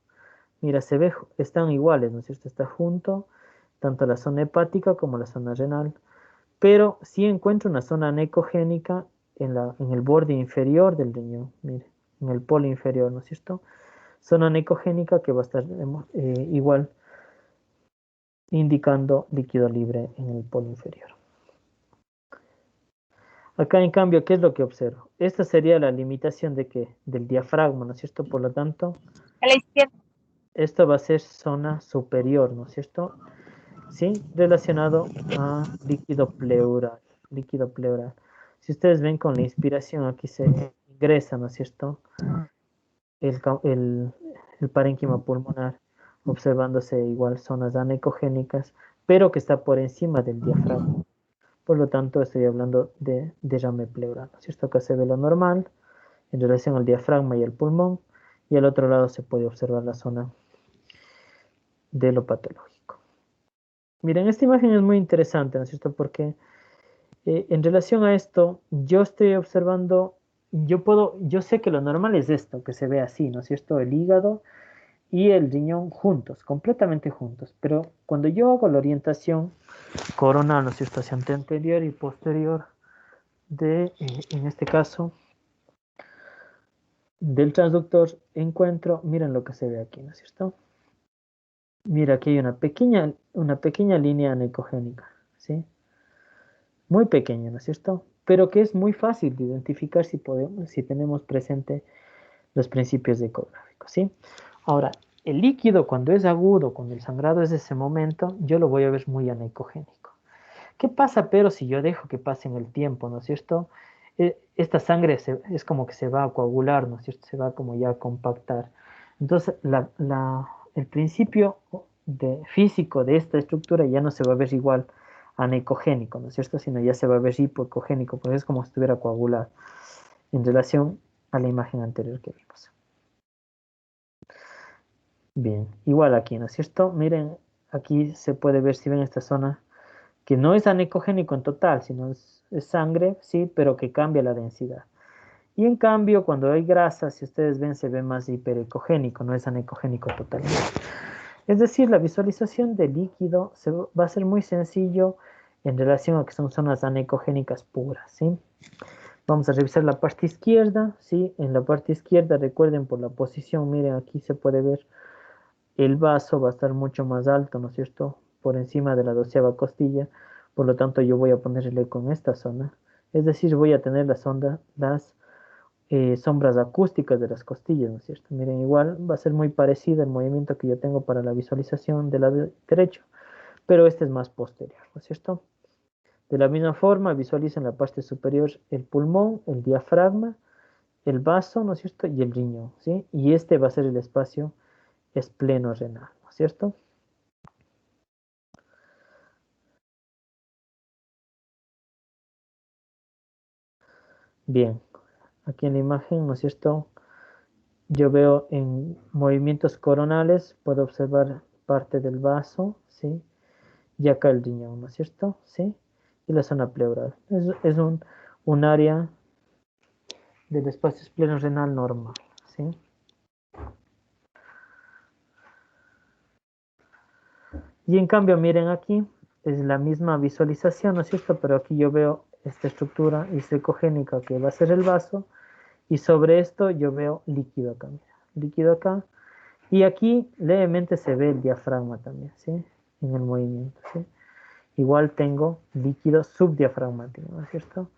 mira, se ve, están iguales, ¿no es cierto? Está junto tanto la zona hepática como la zona renal. Pero sí encuentro una zona aneicogénica en el borde inferior del riñón, mire, en el polo inferior, ¿no es cierto? Zona aneicogénica que va a estar igual indicando líquido libre en el polo inferior. Acá, en cambio, ¿qué es lo que observo? Esta sería la limitación de ¿qué? Del diafragma, ¿no es cierto? Por lo tanto, A la izquierda. esto va a ser zona superior, ¿no es cierto? Sí, relacionado a líquido pleural. Líquido pleural. Si ustedes ven con la inspiración, aquí se ingresa, ¿no es cierto? El parénquima pulmonar, observándose igual zonas anecogénicas, pero que está por encima del diafragma. Por lo tanto, estoy hablando de derrame pleural, ¿no es cierto? Acá se ve lo normal en relación al diafragma y el pulmón, y al otro lado se puede observar la zona de lo patológico. Miren, esta imagen es muy interesante, ¿no es cierto? Porque en relación a esto, yo estoy observando, yo sé que lo normal es esto, que se ve así, ¿no es cierto? El hígado y el riñón juntos, completamente juntos. Pero cuando yo hago la orientación coronal, ¿no es cierto? Hacia anterior y posterior en este caso, del transductor, encuentro, miren lo que se ve aquí, ¿no es cierto? Mira, aquí hay una pequeña línea anecogénica, ¿sí? Muy pequeña, ¿no es cierto? Pero que es muy fácil de identificar si tenemos presente los principios ecográficos, ¿sí? Ahora, el líquido cuando es agudo, cuando el sangrado es de ese momento, yo lo voy a ver muy anecogénico. ¿Qué pasa, pero si yo dejo que pase en el tiempo, ¿no es cierto? Esta sangre es como que se va a coagular, ¿no es cierto? Se va como ya a compactar. Entonces, el principio físico de esta estructura ya no se va a ver igual anecogénico, ¿no es cierto? Sino ya se va a ver hipocogénico, porque es como si estuviera coagulado en relación a la imagen anterior que vimos. Bien, igual aquí, ¿no es cierto? Miren, aquí se puede ver, si ven esta zona, que no es anecogénico en total, sino es sangre, sí, pero que cambia la densidad. Y en cambio, cuando hay grasa, si ustedes ven, se ve más hiperecogénico, no es anecogénico totalmente. Es decir, la visualización del líquido va a ser muy sencillo en relación a que son zonas anecogénicas puras, ¿sí? Vamos a revisar la parte izquierda, ¿sí? En la parte izquierda, recuerden por la posición, miren, aquí se puede ver el vaso va a estar mucho más alto, ¿no es cierto? Por encima de la 12ª costilla, por lo tanto yo voy a poner el eco en esta zona, es decir, voy a tener las sombras acústicas de las costillas, ¿no es cierto? Miren, igual va a ser muy parecido el movimiento que yo tengo para la visualización del lado derecho, pero este es más posterior, ¿no es cierto? De la misma forma, visualicen la parte superior el pulmón, el diafragma, el vaso, ¿no es cierto? Y el riñón, ¿sí? Y este va a ser el espacio espleno renal, ¿no es cierto? Bien, aquí en la imagen, ¿no es cierto? Yo veo en movimientos coronales, puedo observar parte del vaso, ¿sí? Y acá el riñón, ¿no es cierto? ¿Sí? Y la zona pleural. Es un área del espacio espleno renal normal, ¿sí? Y en cambio, miren aquí, es la misma visualización, ¿no es cierto? Pero aquí yo veo esta estructura isocogénica que va a ser el vaso, y sobre esto yo veo líquido acá, mira, líquido acá, y aquí levemente se ve el diafragma también, ¿sí? En el movimiento, ¿sí? Igual tengo líquido subdiafragmático, ¿no es cierto?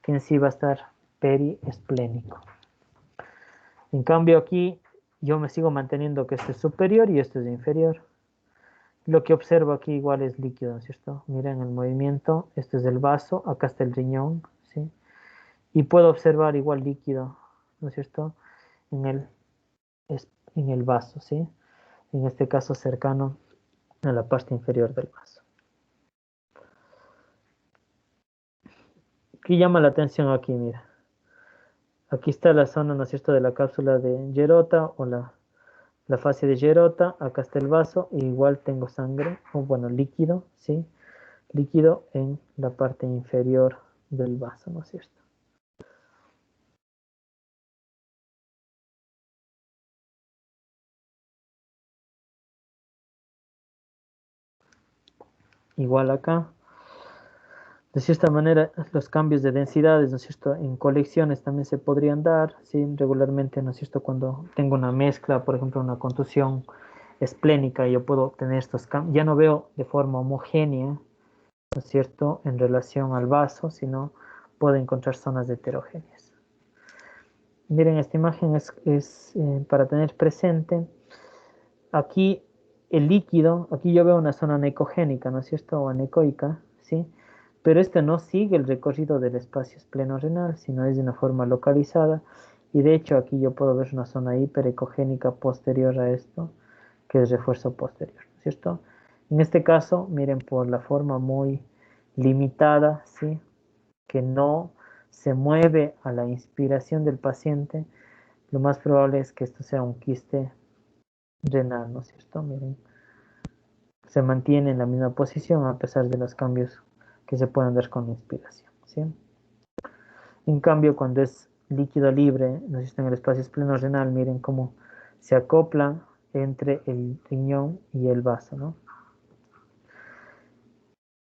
Que en sí va a estar periesplénico. En cambio aquí yo me sigo manteniendo que esto es superior y esto es inferior. Lo que observo aquí igual es líquido, ¿no es cierto? Miren el movimiento, este es el vaso, acá está el riñón, ¿sí? Y puedo observar igual líquido, ¿no es cierto? En el vaso, ¿sí? En este caso cercano a la parte inferior del vaso. ¿Qué llama la atención aquí? Mira. Aquí está la zona, ¿no es cierto?, de la cápsula de Gerota o la fase de Gerota. Acá está el vaso e igual tengo sangre, o bueno, líquido, ¿sí? Líquido en la parte inferior del vaso, ¿no es cierto? Igual acá. De cierta manera, los cambios de densidades, ¿no es cierto?, en colecciones también se podrían dar, ¿sí? Regularmente, ¿no es cierto?, cuando tengo una mezcla, por ejemplo, una contusión esplénica, yo puedo tener estos cambios. Ya no veo de forma homogénea, ¿no es cierto?, en relación al vaso, sino puedo encontrar zonas heterogéneas. Miren, esta imagen es para tener presente. Aquí el líquido, aquí yo veo una zona anecogénica, ¿no es cierto? O anecoica, ¿sí? Pero este no sigue el recorrido del espacio espleno-renal, sino es de una forma localizada. Y de hecho aquí yo puedo ver una zona hiperecogénica posterior a esto, que es refuerzo posterior, ¿no es cierto? En este caso, miren, por la forma muy limitada, ¿sí? Que no se mueve a la inspiración del paciente, lo más probable es que esto sea un quiste renal, ¿no es cierto? Miren, se mantiene en la misma posición a pesar de los cambios que se pueden dar con la inspiración, ¿sí? En cambio, cuando es líquido libre, ¿no es cierto? En el espacio espleno-renal, miren cómo se acopla entre el riñón y el vaso, ¿no?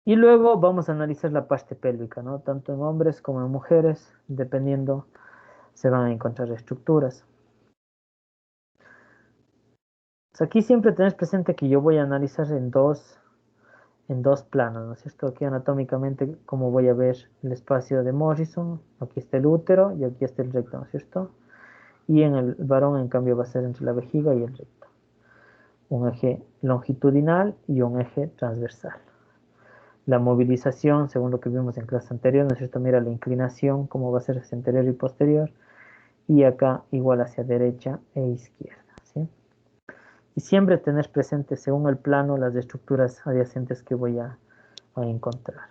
Y luego vamos a analizar la parte pélvica, ¿no? Tanto en hombres como en mujeres, dependiendo, se van a encontrar estructuras. Pues aquí siempre tenés presente que yo voy a analizar en dos planos, ¿no es cierto? Aquí anatómicamente, como voy a ver el espacio de Morrison, aquí está el útero y aquí está el recto, ¿no es cierto? Y en el varón, en cambio, va a ser entre la vejiga y el recto. Un eje longitudinal y un eje transversal. La movilización, según lo que vimos en clase anterior, ¿no es cierto? Mira la inclinación, cómo va a ser hacia anterior y posterior. Y acá igual hacia derecha e izquierda, ¿sí? Y siempre tener presente, según el plano, las estructuras adyacentes que voy a encontrar.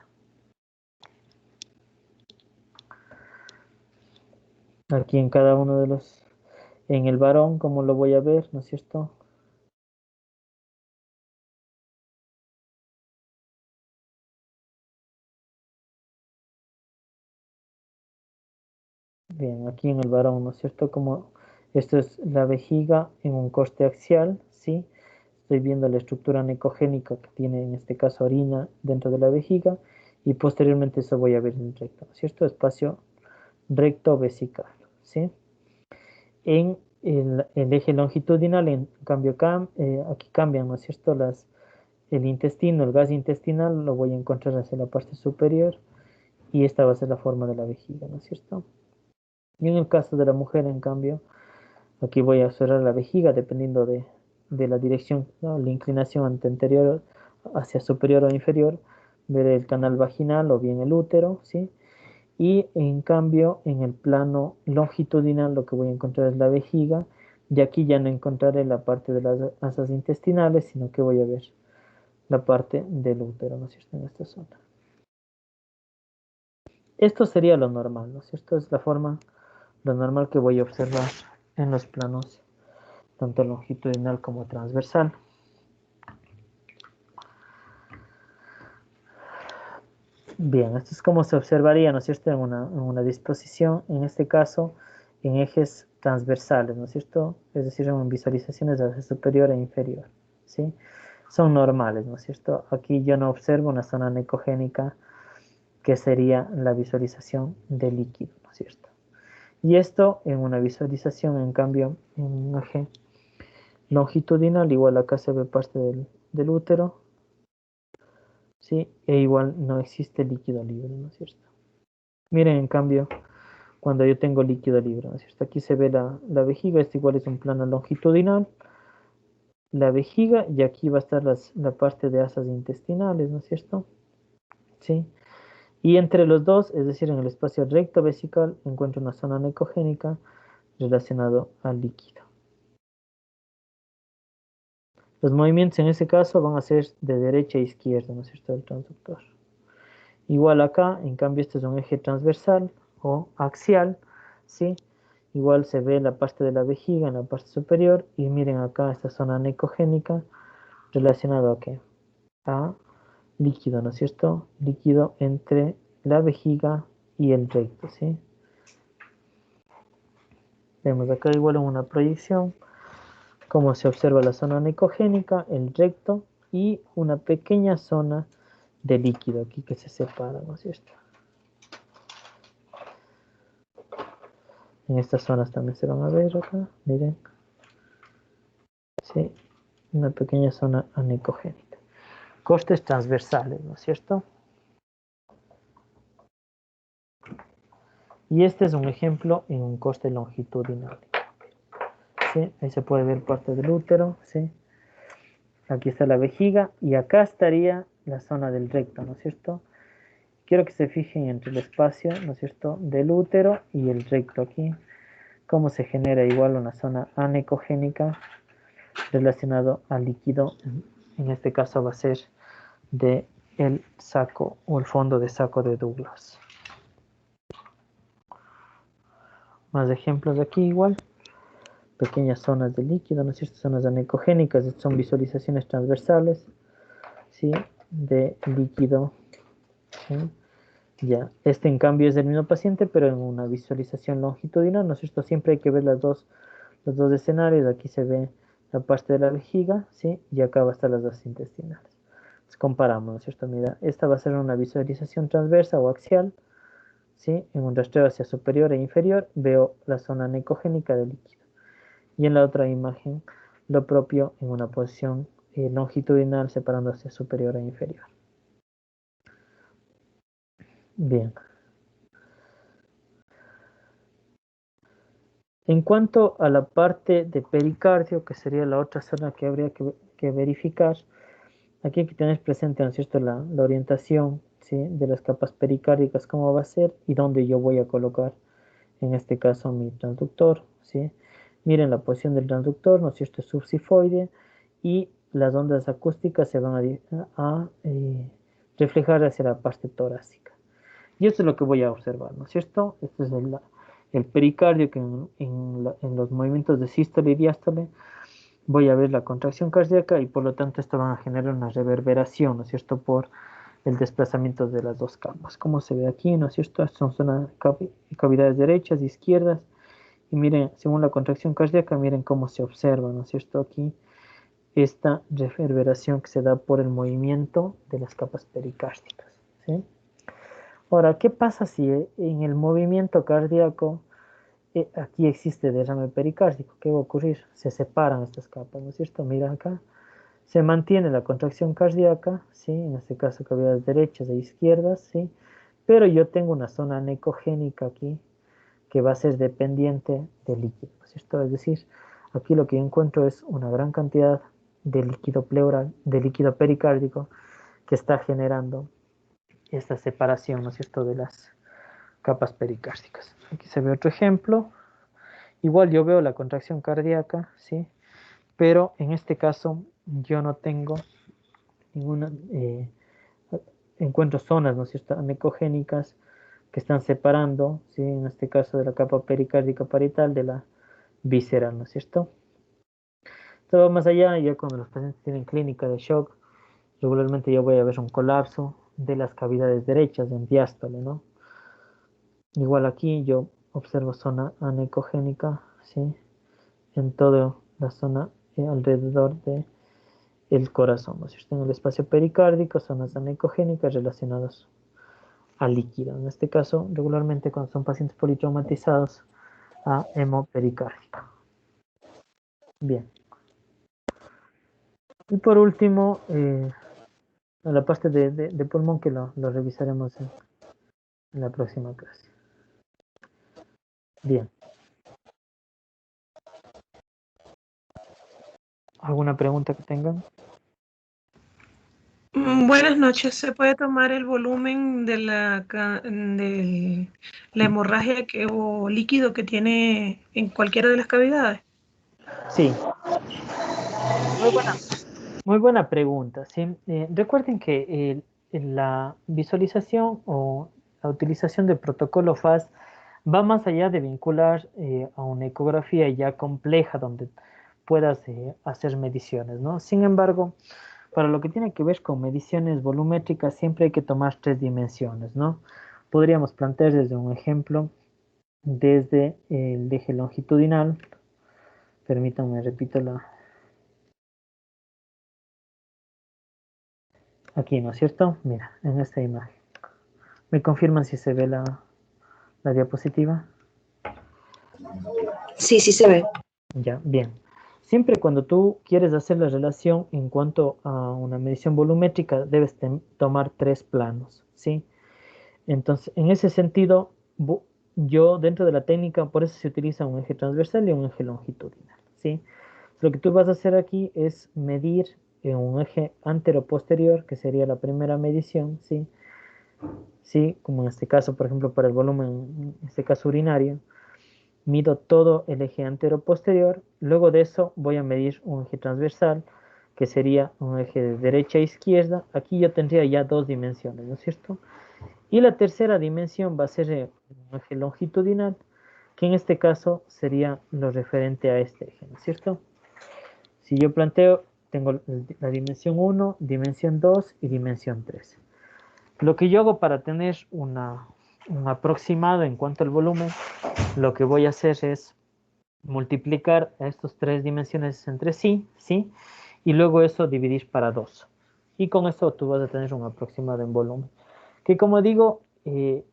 Aquí en cada uno de los, en el varón, como lo voy a ver, ¿no es cierto? Bien, aquí en el varón, ¿no es cierto? Como esto es la vejiga en un corte axial, ¿sí? Estoy viendo la estructura necogénica que tiene en este caso orina dentro de la vejiga y posteriormente eso voy a ver en el recto, ¿no es cierto? Espacio recto vesical, ¿sí? En el eje longitudinal, en cambio, aquí cambian, ¿no es cierto? El intestino, el gas intestinal lo voy a encontrar hacia la parte superior y esta va a ser la forma de la vejiga, ¿no es cierto? Y en el caso de la mujer, en cambio, aquí voy a observar la vejiga dependiendo de la dirección, ¿no? La inclinación anterior hacia superior o inferior, veré el canal vaginal o bien el útero, ¿sí? Y en cambio, en el plano longitudinal lo que voy a encontrar es la vejiga, y aquí ya no encontraré la parte de las asas intestinales, sino que voy a ver la parte del útero, ¿no es cierto? En esta zona. Esto sería lo normal, ¿no es cierto? Es la forma, lo normal que voy a observar en los planos, tanto longitudinal como transversal. Bien, esto es como se observaría, ¿no es cierto? En una disposición, en este caso, en ejes transversales, ¿no es cierto? Es decir, en visualizaciones de eje superior e inferior, ¿sí? Son normales, ¿no es cierto? Aquí yo no observo una zona necogénica que sería la visualización de líquido, ¿no es cierto? Y esto en una visualización, en cambio, en un eje longitudinal, igual acá se ve parte del útero, ¿sí? E igual no existe líquido libre, ¿no es cierto? Miren, en cambio, cuando yo tengo líquido libre, ¿no es cierto? Aquí se ve la vejiga, esto igual es un plano longitudinal, la vejiga, y aquí va a estar la parte de asas intestinales, ¿no es cierto? ¿Sí? Y entre los dos, es decir, en el espacio recto vesical, encuentro una zona necogénica relacionado al líquido. Los movimientos en ese caso van a ser de derecha a izquierda, ¿no es cierto?, del transductor. Igual acá, en cambio, este es un eje transversal o axial, ¿sí? Igual se ve la parte de la vejiga en la parte superior y miren acá esta zona necogénica relacionada a qué? A líquido, ¿no es cierto? Líquido entre la vejiga y el recto, ¿sí? Vemos acá igual en una proyección cómo se observa la zona necogénica, el recto y una pequeña zona de líquido aquí que se separa, ¿no es cierto? En estas zonas también se van a ver acá, miren. Sí, una pequeña zona anecogénica. Cortes transversales, ¿no es cierto? Y este es un ejemplo en un corte longitudinal. ¿Sí? Ahí se puede ver parte del útero, ¿sí? Aquí está la vejiga y acá estaría la zona del recto, ¿no es cierto? Quiero que se fijen entre el espacio, ¿no es cierto?, del útero y el recto aquí, cómo se genera igual una zona anecogénica relacionado al líquido, en este caso va a ser de el saco o el fondo de saco de Douglas. Más ejemplos aquí igual. Pequeñas zonas de líquido, ¿no es cierto? Zonas anecogénicas, son visualizaciones transversales, ¿sí? De líquido, ¿sí? Ya, este en cambio es del mismo paciente, pero en una visualización longitudinal, ¿no es cierto? Siempre hay que ver los dos escenarios. Aquí se ve la parte de la vejiga, ¿sí? Y acá va a estar las dos intestinales. Entonces comparamos, ¿no es cierto? Mira, esta va a ser una visualización transversa o axial, ¿sí? En un rastreo hacia superior e inferior veo la zona anecogénica del líquido. Y en la otra imagen, lo propio en una posición longitudinal separando hacia superior e inferior. Bien. En cuanto a la parte de pericardio, que sería la otra zona que habría que verificar, aquí hay que tener presente, ¿no es cierto?, la orientación, ¿sí?, de las capas pericárdicas, cómo va a ser y dónde yo voy a colocar, en este caso, mi transductor, ¿sí? Miren la posición del transductor, ¿no es cierto?, es subsifoide y las ondas acústicas se van a reflejar hacia la parte torácica. Y esto es lo que voy a observar, ¿no es cierto? Este es el pericardio que en los movimientos de sístole y diástole voy a ver la contracción cardíaca y por lo tanto esto va a generar una reverberación, ¿no es cierto?, por el desplazamiento de las dos capas. Como se ve aquí, ¿no es cierto? Estas son cavidades derechas y izquierdas. Y miren, según la contracción cardíaca, miren cómo se observa, ¿no es cierto? Aquí esta reverberación que se da por el movimiento de las capas pericárdicas, ¿sí? Ahora, ¿qué pasa si en el movimiento cardíaco aquí existe derrame pericárdico? ¿Qué va a ocurrir? Se separan estas capas, ¿no es cierto? Mira acá. Se mantiene la contracción cardíaca, ¿sí? En este caso cavidades derechas e izquierdas, ¿sí? Pero yo tengo una zona anecogénica aquí que va a ser dependiente del líquido, ¿no es cierto? Es decir, aquí lo que yo encuentro es una gran cantidad de líquido pleural, de líquido pericárdico que está generando esta separación, ¿no es cierto?, de las capas pericárdicas. Aquí se ve otro ejemplo. Igual yo veo la contracción cardíaca, ¿sí? Pero en este caso yo no tengo ninguna, encuentro zonas, ¿no es cierto?, anecogénicas que están separando, ¿sí?, en este caso de la capa pericárdica parietal de la visceral, ¿no es cierto? Todo más allá, ya cuando los pacientes tienen clínica de shock, regularmente yo voy a ver un colapso de las cavidades derechas en diástole, ¿no? Igual aquí yo observo zona anecogénica, ¿sí?, en toda la zona alrededor de el corazón, ¿no es cierto? En el espacio pericárdico, zonas anecogénicas relacionadas al líquido. En este caso, regularmente cuando son pacientes politraumatizados, a hemopericárdico. Bien. Y por último, la parte de pulmón que lo revisaremos en la próxima clase. Bien. ¿Alguna pregunta que tengan? Buenas noches. ¿Se puede tomar el volumen de la hemorragia o líquido que tiene en cualquiera de las cavidades? Sí. Muy buena pregunta, ¿sí? Recuerden que la visualización o la utilización del protocolo FAST va más allá de vincular a una ecografía ya compleja donde puedas hacer mediciones, ¿no? Sin embargo, para lo que tiene que ver con mediciones volumétricas, siempre hay que tomar 3 dimensiones, ¿no? Podríamos plantear desde un ejemplo, desde el eje longitudinal. Permítanme, repito aquí, ¿no es cierto? Mira, en esta imagen. ¿Me confirman si se ve la diapositiva? Sí, sí se ve. Ya, bien. Siempre cuando tú quieres hacer la relación en cuanto a una medición volumétrica, debes tomar 3 planos, ¿sí? Entonces, en ese sentido, yo dentro de la técnica, por eso se utiliza un eje transversal y un eje longitudinal, ¿sí? Lo que tú vas a hacer aquí es medir en un eje antero-posterior, que sería la primera medición, ¿sí? ¿Sí? Como en este caso, por ejemplo, para el volumen, en este caso urinario, mido todo el eje antero-posterior, luego de eso voy a medir un eje transversal, que sería un eje de derecha a izquierda. Aquí yo tendría ya dos dimensiones, ¿no es cierto? Y la tercera dimensión va a ser un eje longitudinal, que en este caso sería lo referente a este eje, ¿no es cierto? Si yo planteo, tengo la dimensión 1, dimensión 2 y dimensión 3. Lo que yo hago para tener un aproximado en cuanto al volumen, lo que voy a hacer es multiplicar a estas tres dimensiones entre sí, ¿sí? Y luego eso dividir para 2. Y con esto tú vas a tener un aproximado en volumen. Que como digo,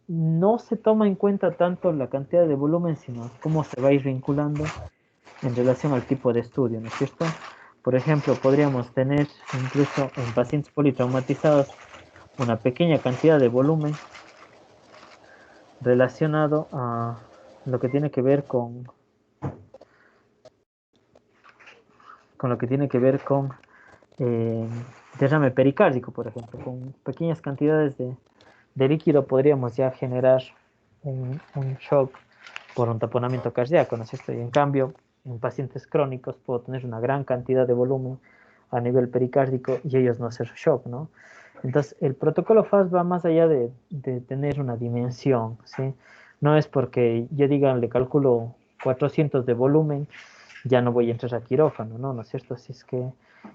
no se toma en cuenta tanto la cantidad de volumen, sino cómo se va a ir vinculando en relación al tipo de estudio, ¿no es cierto? Por ejemplo, podríamos tener incluso en pacientes politraumatizados una pequeña cantidad de volumen relacionado a lo que tiene que ver con lo que tiene que ver con eh, derrame pericárdico, por ejemplo. Con pequeñas cantidades de líquido podríamos ya generar un shock por un taponamiento cardíaco, ¿no es cierto? Y en cambio, en pacientes crónicos puedo tener una gran cantidad de volumen a nivel pericárdico y ellos no hacer shock, ¿no? Entonces, el protocolo FAST va más allá de tener una dimensión, ¿sí? No es porque yo diga, le calculo 400 de volumen, ya no voy a entrar a quirófano, ¿no? ¿No es cierto? Así es que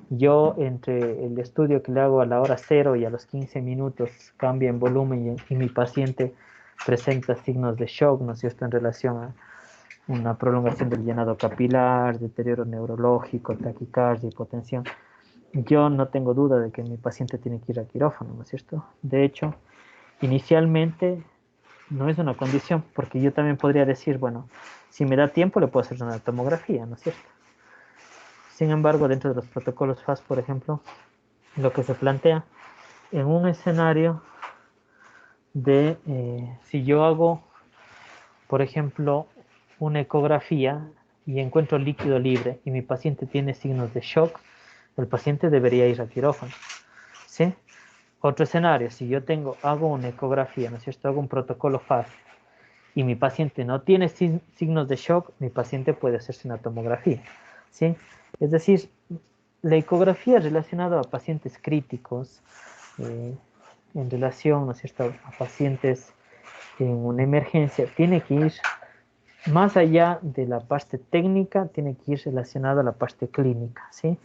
yo entre el estudio que le hago a la hora 0 y a los 15 minutos cambia en volumen y mi paciente presenta signos de shock, ¿no es cierto?, en relación a una prolongación del llenado capilar, deterioro neurológico, taquicardia, hipotensión. Yo no tengo duda de que mi paciente tiene que ir a quirófano, ¿no es cierto? De hecho, inicialmente no es una condición, porque yo también podría decir, bueno, si me da tiempo le puedo hacer una tomografía, ¿no es cierto? Sin embargo, dentro de los protocolos FAST, por ejemplo, lo que se plantea en un escenario de si yo hago, por ejemplo, una ecografía y encuentro líquido libre y mi paciente tiene signos de shock, el paciente debería ir a quirófano, ¿sí? Otro escenario, si yo hago una ecografía, ¿no es cierto? Hago un protocolo FAST y mi paciente no tiene signos de shock, mi paciente puede hacerse una tomografía, ¿sí? Es decir, la ecografía relacionada a pacientes críticos, en relación, ¿no es cierto?, a pacientes en una emergencia, tiene que ir más allá de la parte técnica, tiene que ir relacionada a la parte clínica, ¿sí?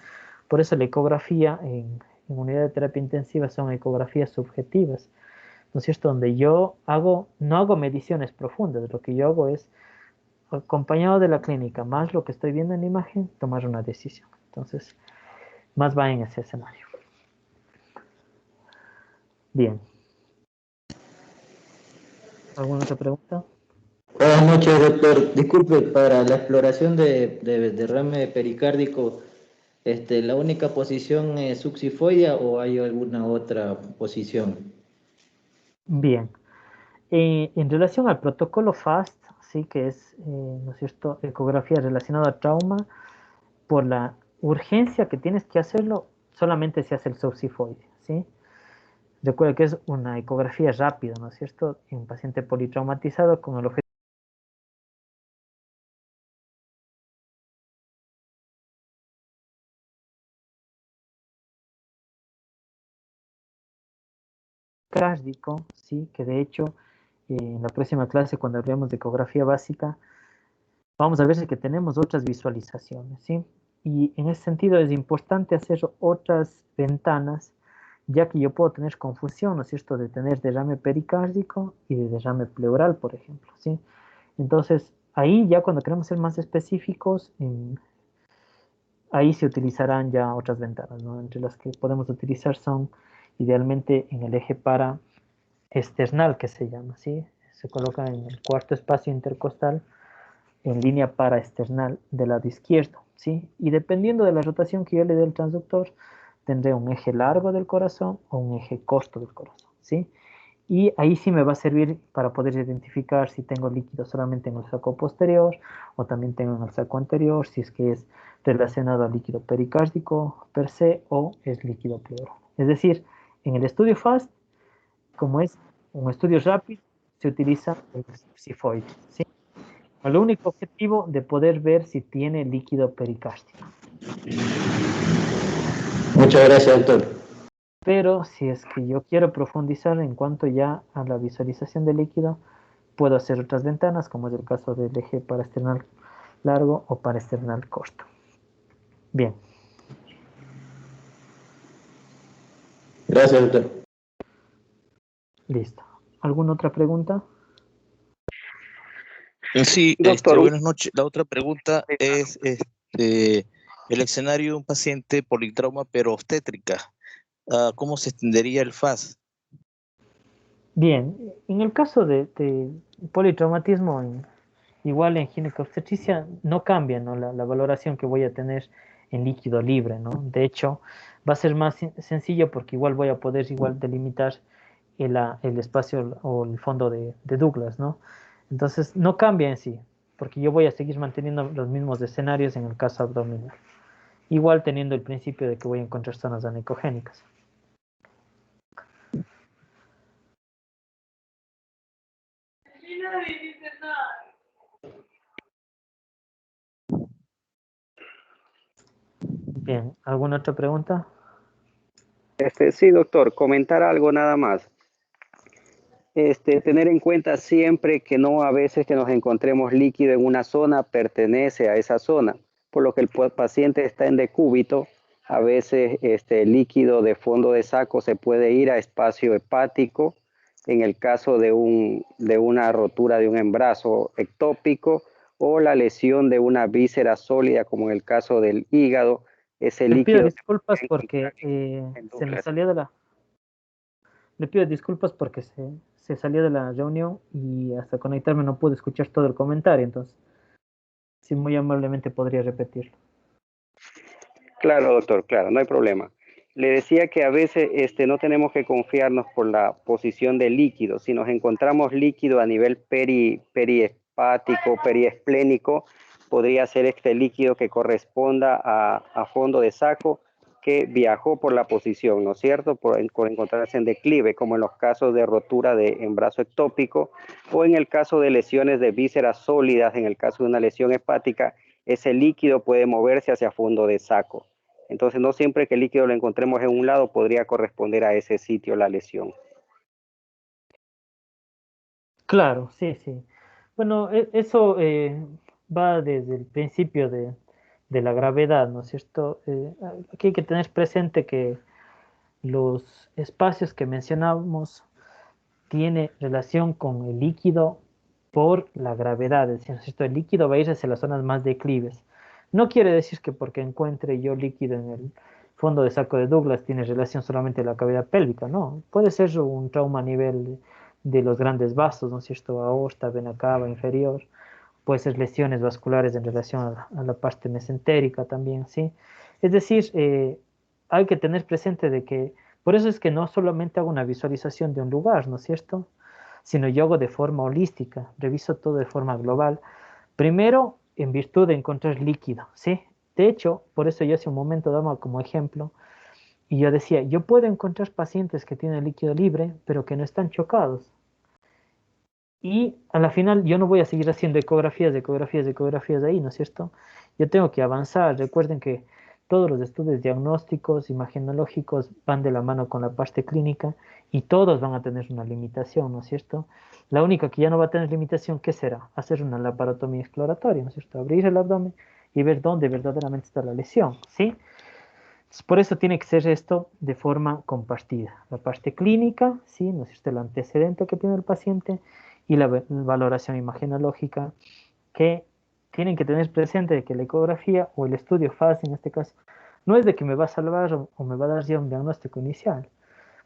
Por eso la ecografía en unidad de terapia intensiva son ecografías subjetivas, ¿no es cierto?, donde yo no hago mediciones profundas, lo que yo hago es, acompañado de la clínica, más lo que estoy viendo en la imagen, tomar una decisión. Entonces, más va en ese escenario. Bien. ¿Alguna otra pregunta? Buenas noches, doctor. Disculpe, para la exploración de derrame pericárdico, ¿la única posición es succifoidea o hay alguna otra posición? Bien. En relación al protocolo FAST, sí que es, ¿no es cierto?, ecografía relacionada a trauma, por la urgencia que tienes que hacerlo, solamente se hace el subcifoide, ¿sí? Recuerda que es una ecografía rápida, ¿no es cierto?, en un paciente politraumatizado con el objeto cárdico, ¿sí? Que de hecho, en la próxima clase, cuando hablemos de ecografía básica, vamos a ver si que tenemos otras visualizaciones, ¿sí? Y en ese sentido es importante hacer otras ventanas, ya que yo puedo tener confusión, ¿no es cierto?, de tener derrame pericárdico y de derrame pleural, por ejemplo, ¿sí? Entonces, ahí ya cuando queremos ser más específicos, ahí se utilizarán ya otras ventanas, ¿no? Entre las que podemos utilizar son idealmente en el eje para external, que se llama, ¿sí? Se coloca en el cuarto espacio intercostal en línea para external del lado izquierdo, ¿sí? Y dependiendo de la rotación que yo le dé al transductor, tendré un eje largo del corazón o un eje corto del corazón, ¿sí? Y ahí sí me va a servir para poder identificar si tengo líquido solamente en el saco posterior o también tengo en el saco anterior, si es que es relacionado al líquido pericárdico per se o es líquido pleural. Es decir, en el estudio FAST, como es un estudio rápido, se utiliza el SIFOID, ¿sí? Con el único objetivo de poder ver si tiene líquido pericárdico. Muchas gracias, doctor. Pero si es que yo quiero profundizar en cuanto ya a la visualización del líquido, puedo hacer otras ventanas, como es el caso del eje paraesternal largo o paraesternal corto. Bien. Gracias, doctor. Listo. ¿Alguna otra pregunta? Sí, Doctor, buenas noches. La otra pregunta es el escenario de un paciente politrauma pero obstétrica. ¿Cómo se extendería el FAS? Bien, en el caso de politraumatismo, igual en ginecobstetricia no cambia, ¿no? La valoración que voy a tener en líquido libre, ¿no? De hecho, va a ser más sencillo porque igual voy a poder igual delimitar el espacio o el fondo de Douglas, ¿no? Entonces, no cambia en sí, porque yo voy a seguir manteniendo los mismos escenarios en el caso abdominal. Igual teniendo el principio de que voy a encontrar zonas anicogénicas. Bien, ¿alguna otra pregunta? Sí, doctor, comentar algo nada más. Tener en cuenta siempre que no a veces que nos encontremos líquido en una zona pertenece a esa zona, por lo que el paciente está en decúbito, a veces el líquido de fondo de saco se puede ir a espacio hepático, en el caso de una rotura de un embrazo ectópico o la lesión de una víscera sólida, como en el caso del hígado, ese Le pido líquido disculpas porque se me salió de la... Le pido disculpas porque se salió de la reunión y hasta conectarme no pude escuchar todo el comentario, entonces, si muy amablemente podría repetirlo. Claro, doctor, claro, no hay problema. Le decía que a veces no tenemos que confiarnos por la posición del líquido. Si nos encontramos líquido a nivel periespático, periesplénico, podría ser este líquido que corresponda a fondo de saco que viajó por la posición, ¿no es cierto? Por encontrarse en declive, como en los casos de rotura de embrazo ectópico o en el caso de lesiones de vísceras sólidas, en el caso de una lesión hepática, ese líquido puede moverse hacia fondo de saco. Entonces, no siempre que el líquido lo encontremos en un lado podría corresponder a ese sitio la lesión. Claro, sí, sí. Bueno, eso va desde el principio de la gravedad, ¿no es cierto? Aquí hay que tener presente que los espacios que mencionamos tiene relación con el líquido por la gravedad, es decir, el líquido va a ir hacia las zonas más declives. No quiere decir que porque encuentre yo líquido en el fondo de saco de Douglas tiene relación solamente la cavidad pélvica, no. Puede ser un trauma a nivel de los grandes vasos, ¿no es cierto? Aorta, vena cava inferior, puede ser lesiones vasculares en relación a la parte mesentérica también, ¿sí? Es decir, hay que tener presente de que, por eso es que no solamente hago una visualización de un lugar, ¿no es cierto? Sino yo hago de forma holística, reviso todo de forma global. Primero, en virtud de encontrar líquido, ¿sí? De hecho, por eso yo hace un momento daba como ejemplo, y yo decía, yo puedo encontrar pacientes que tienen líquido libre, pero que no están chocados. Y a la final yo no voy a seguir haciendo ecografías de ahí, ¿no es cierto? Yo tengo que avanzar. Recuerden que todos los estudios diagnósticos, imagenológicos van de la mano con la parte clínica y todos van a tener una limitación, ¿no es cierto? La única que ya no va a tener limitación, ¿qué será? Hacer una laparotomía exploratoria, ¿no es cierto? Abrir el abdomen y ver dónde verdaderamente está la lesión, ¿sí? Por eso tiene que ser esto de forma compartida. La parte clínica, ¿sí? ¿No es cierto? El antecedente que tiene el paciente y la valoración imagenológica, que tienen que tener presente que la ecografía o el estudio FAS en este caso no es de que me va a salvar o me va a dar ya un diagnóstico inicial.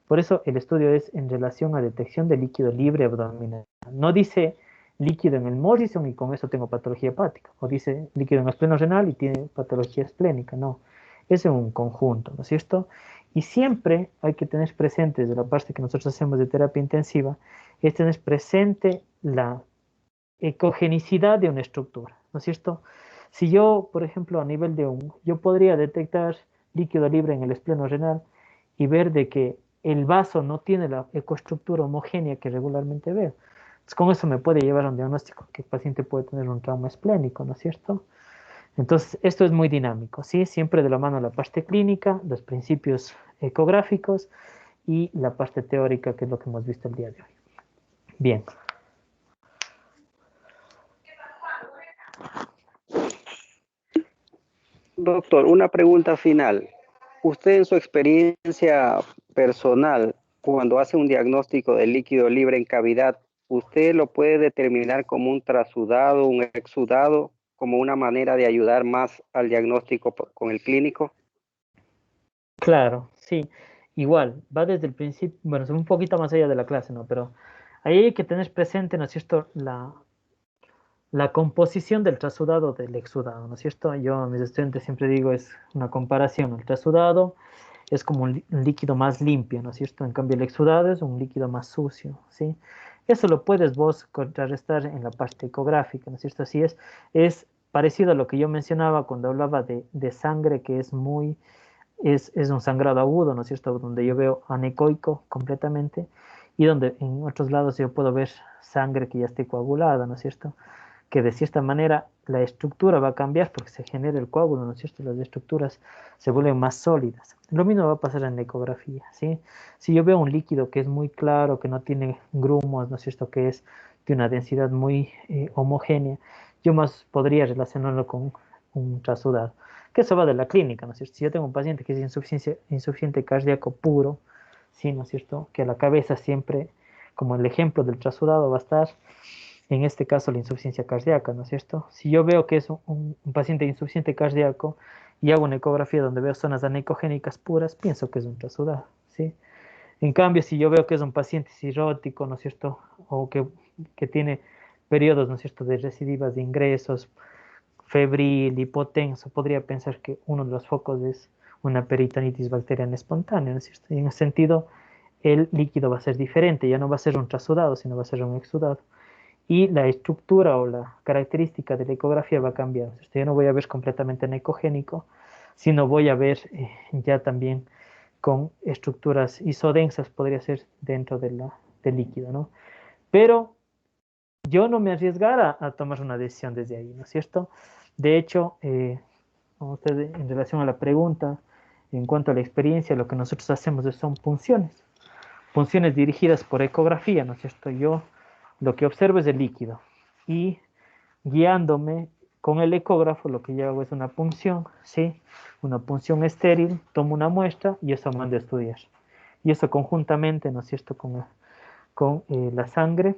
Por eso el estudio es en relación a detección de líquido libre abdominal. No dice líquido en el Morrison y con eso tengo patología hepática. O dice líquido en el espleno renal y tiene patología esplénica. No, es un conjunto, ¿no es cierto? Y siempre hay que tener presente, desde la parte que nosotros hacemos de terapia intensiva, es tener presente la ecogenicidad de una estructura, ¿no es cierto? Si yo, por ejemplo, a nivel de yo podría detectar líquido libre en el espleno renal y ver de que el vaso no tiene la ecoestructura homogénea que regularmente veo. Entonces, con eso me puede llevar a un diagnóstico que el paciente puede tener un trauma esplénico, ¿no es cierto? Entonces, esto es muy dinámico, ¿sí? Siempre de la mano la parte clínica, los principios ecográficos y la parte teórica, que es lo que hemos visto el día de hoy. Bien. Doctor, una pregunta final. Usted en su experiencia personal, cuando hace un diagnóstico de líquido libre en cavidad, ¿usted lo puede determinar como un trasudado, un exudado, como una manera de ayudar más al diagnóstico con el clínico? Claro, sí. Igual, va desde el principio, bueno, es un poquito más allá de la clase, ¿no? Pero ahí hay que tener presente, ¿no es cierto?, la composición del trasudado del exudado, ¿no es cierto? Yo a mis estudiantes siempre digo, es una comparación. El trasudado es como un líquido más limpio, ¿no es cierto? En cambio, el exudado es un líquido más sucio, ¿sí? Eso lo puedes vos contrarrestar en la parte ecográfica, ¿no es cierto? Así es parecido a lo que yo mencionaba cuando hablaba de sangre, que es es un sangrado agudo, ¿no es cierto? Donde yo veo anecoico completamente y donde en otros lados yo puedo ver sangre que ya esté coagulada, ¿no es cierto? Que de cierta manera la estructura va a cambiar porque se genera el coágulo, ¿no es cierto? Las estructuras se vuelven más sólidas. Lo mismo va a pasar en la ecografía, ¿sí? Si yo veo un líquido que es muy claro, que no tiene grumos, ¿no es cierto? Que es de una densidad muy homogénea, yo más podría relacionarlo con un trasudado. Que eso va de la clínica, ¿no es cierto? Si yo tengo un paciente que es insuficiente cardíaco puro, ¿sí? ¿No es cierto? Que la cabeza siempre, como el ejemplo del trasudado, va a estar en este caso la insuficiencia cardíaca, ¿no es cierto? Si yo veo que es un paciente insuficiente cardíaco y hago una ecografía donde veo zonas anecogénicas puras, pienso que es un trasudado, ¿sí? En cambio, si yo veo que es un paciente cirrótico, ¿no es cierto? O que tiene periodos, ¿no es cierto?, de recidivas de ingresos, febril, hipotenso, podría pensar que uno de los focos es una peritonitis bacteriana espontánea, ¿no es cierto? Y en ese sentido, el líquido va a ser diferente, ya no va a ser un trasudado, sino va a ser un exudado y la estructura o la característica de la ecografía va a cambiar. Entonces, yo no voy a ver completamente anecogénico, sino voy a ver ya también con estructuras isodensas, podría ser dentro del líquido, ¿no? Pero yo no me arriesgara a tomar una decisión desde ahí, ¿no es cierto? De hecho, en relación a la pregunta, en cuanto a la experiencia, lo que nosotros hacemos son punciones dirigidas por ecografía, ¿no es cierto? Yo lo que observo es el líquido y guiándome con el ecógrafo lo que yo hago es una punción, ¿sí? Una punción estéril, tomo una muestra y eso mando a estudiar. Y eso conjuntamente, ¿no es cierto?, con la sangre,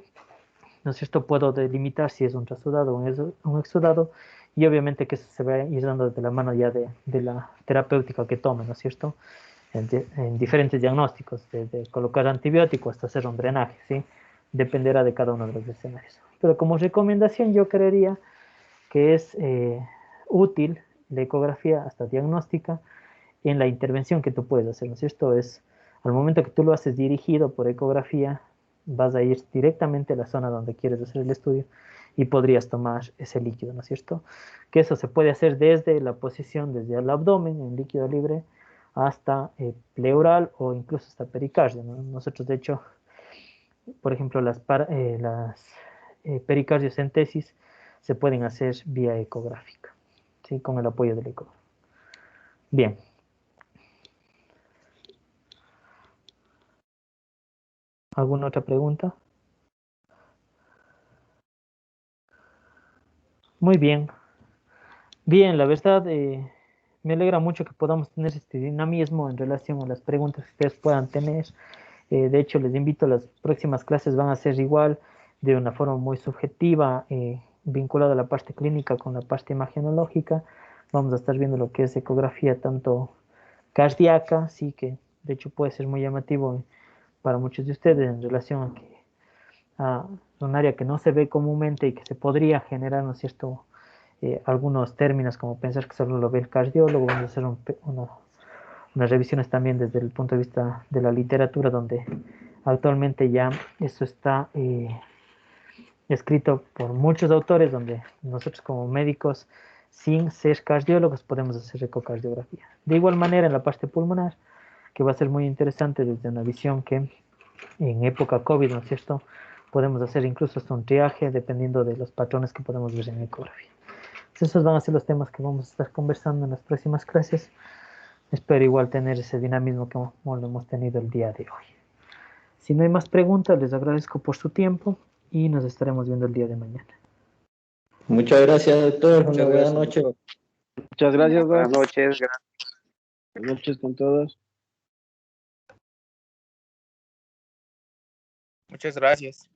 ¿no es cierto?, puedo delimitar si es un trasudado o un exudado y obviamente que eso se va a ir dando de la mano ya de la terapéutica que tome, ¿no es cierto?, en diferentes diagnósticos, desde colocar antibiótico hasta hacer un drenaje, ¿sí? Dependerá de cada uno de los escenarios. Pero como recomendación yo creería que es útil la ecografía hasta diagnóstica en la intervención que tú puedes hacer, ¿no es cierto? Es al momento que tú lo haces dirigido por ecografía, vas a ir directamente a la zona donde quieres hacer el estudio y podrías tomar ese líquido, ¿no es cierto? Que eso se puede hacer desde la posición, desde el abdomen en líquido libre, hasta pleural o incluso hasta pericardio, ¿no? Nosotros, de hecho, por ejemplo, las pericardiocentesis se pueden hacer vía ecográfica, ¿sí? Con el apoyo del ecógrafo. Bien. ¿Alguna otra pregunta? Muy bien. Bien, la verdad, me alegra mucho que podamos tener este dinamismo en relación a las preguntas que ustedes puedan tener. De hecho, les invito, las próximas clases van a ser igual, de una forma muy subjetiva, vinculada a la parte clínica con la parte imagenológica. Vamos a estar viendo lo que es ecografía tanto cardíaca, sí que de hecho puede ser muy llamativo para muchos de ustedes en relación a un área que no se ve comúnmente y que se podría generar, ¿no es cierto?, algunos términos como pensar que solo lo ve el cardiólogo, vamos a hacer unas revisiones también desde el punto de vista de la literatura, donde actualmente ya esto está escrito por muchos autores, donde nosotros como médicos, sin ser cardiólogos, podemos hacer ecocardiografía. De igual manera, en la parte pulmonar, que va a ser muy interesante desde una visión que en época COVID, ¿no es cierto?, podemos hacer incluso hasta un triaje dependiendo de los patrones que podemos ver en ecografía. Entonces, esos van a ser los temas que vamos a estar conversando en las próximas clases. Espero igual tener ese dinamismo como lo hemos tenido el día de hoy. Si no hay más preguntas, les agradezco por su tiempo y nos estaremos viendo el día de mañana. Muchas gracias, doctor. Muchas Una buena gracias, noche. doctor. Muchas gracias, Buenas Doc. noches. Buenas noches con todos. Muchas gracias.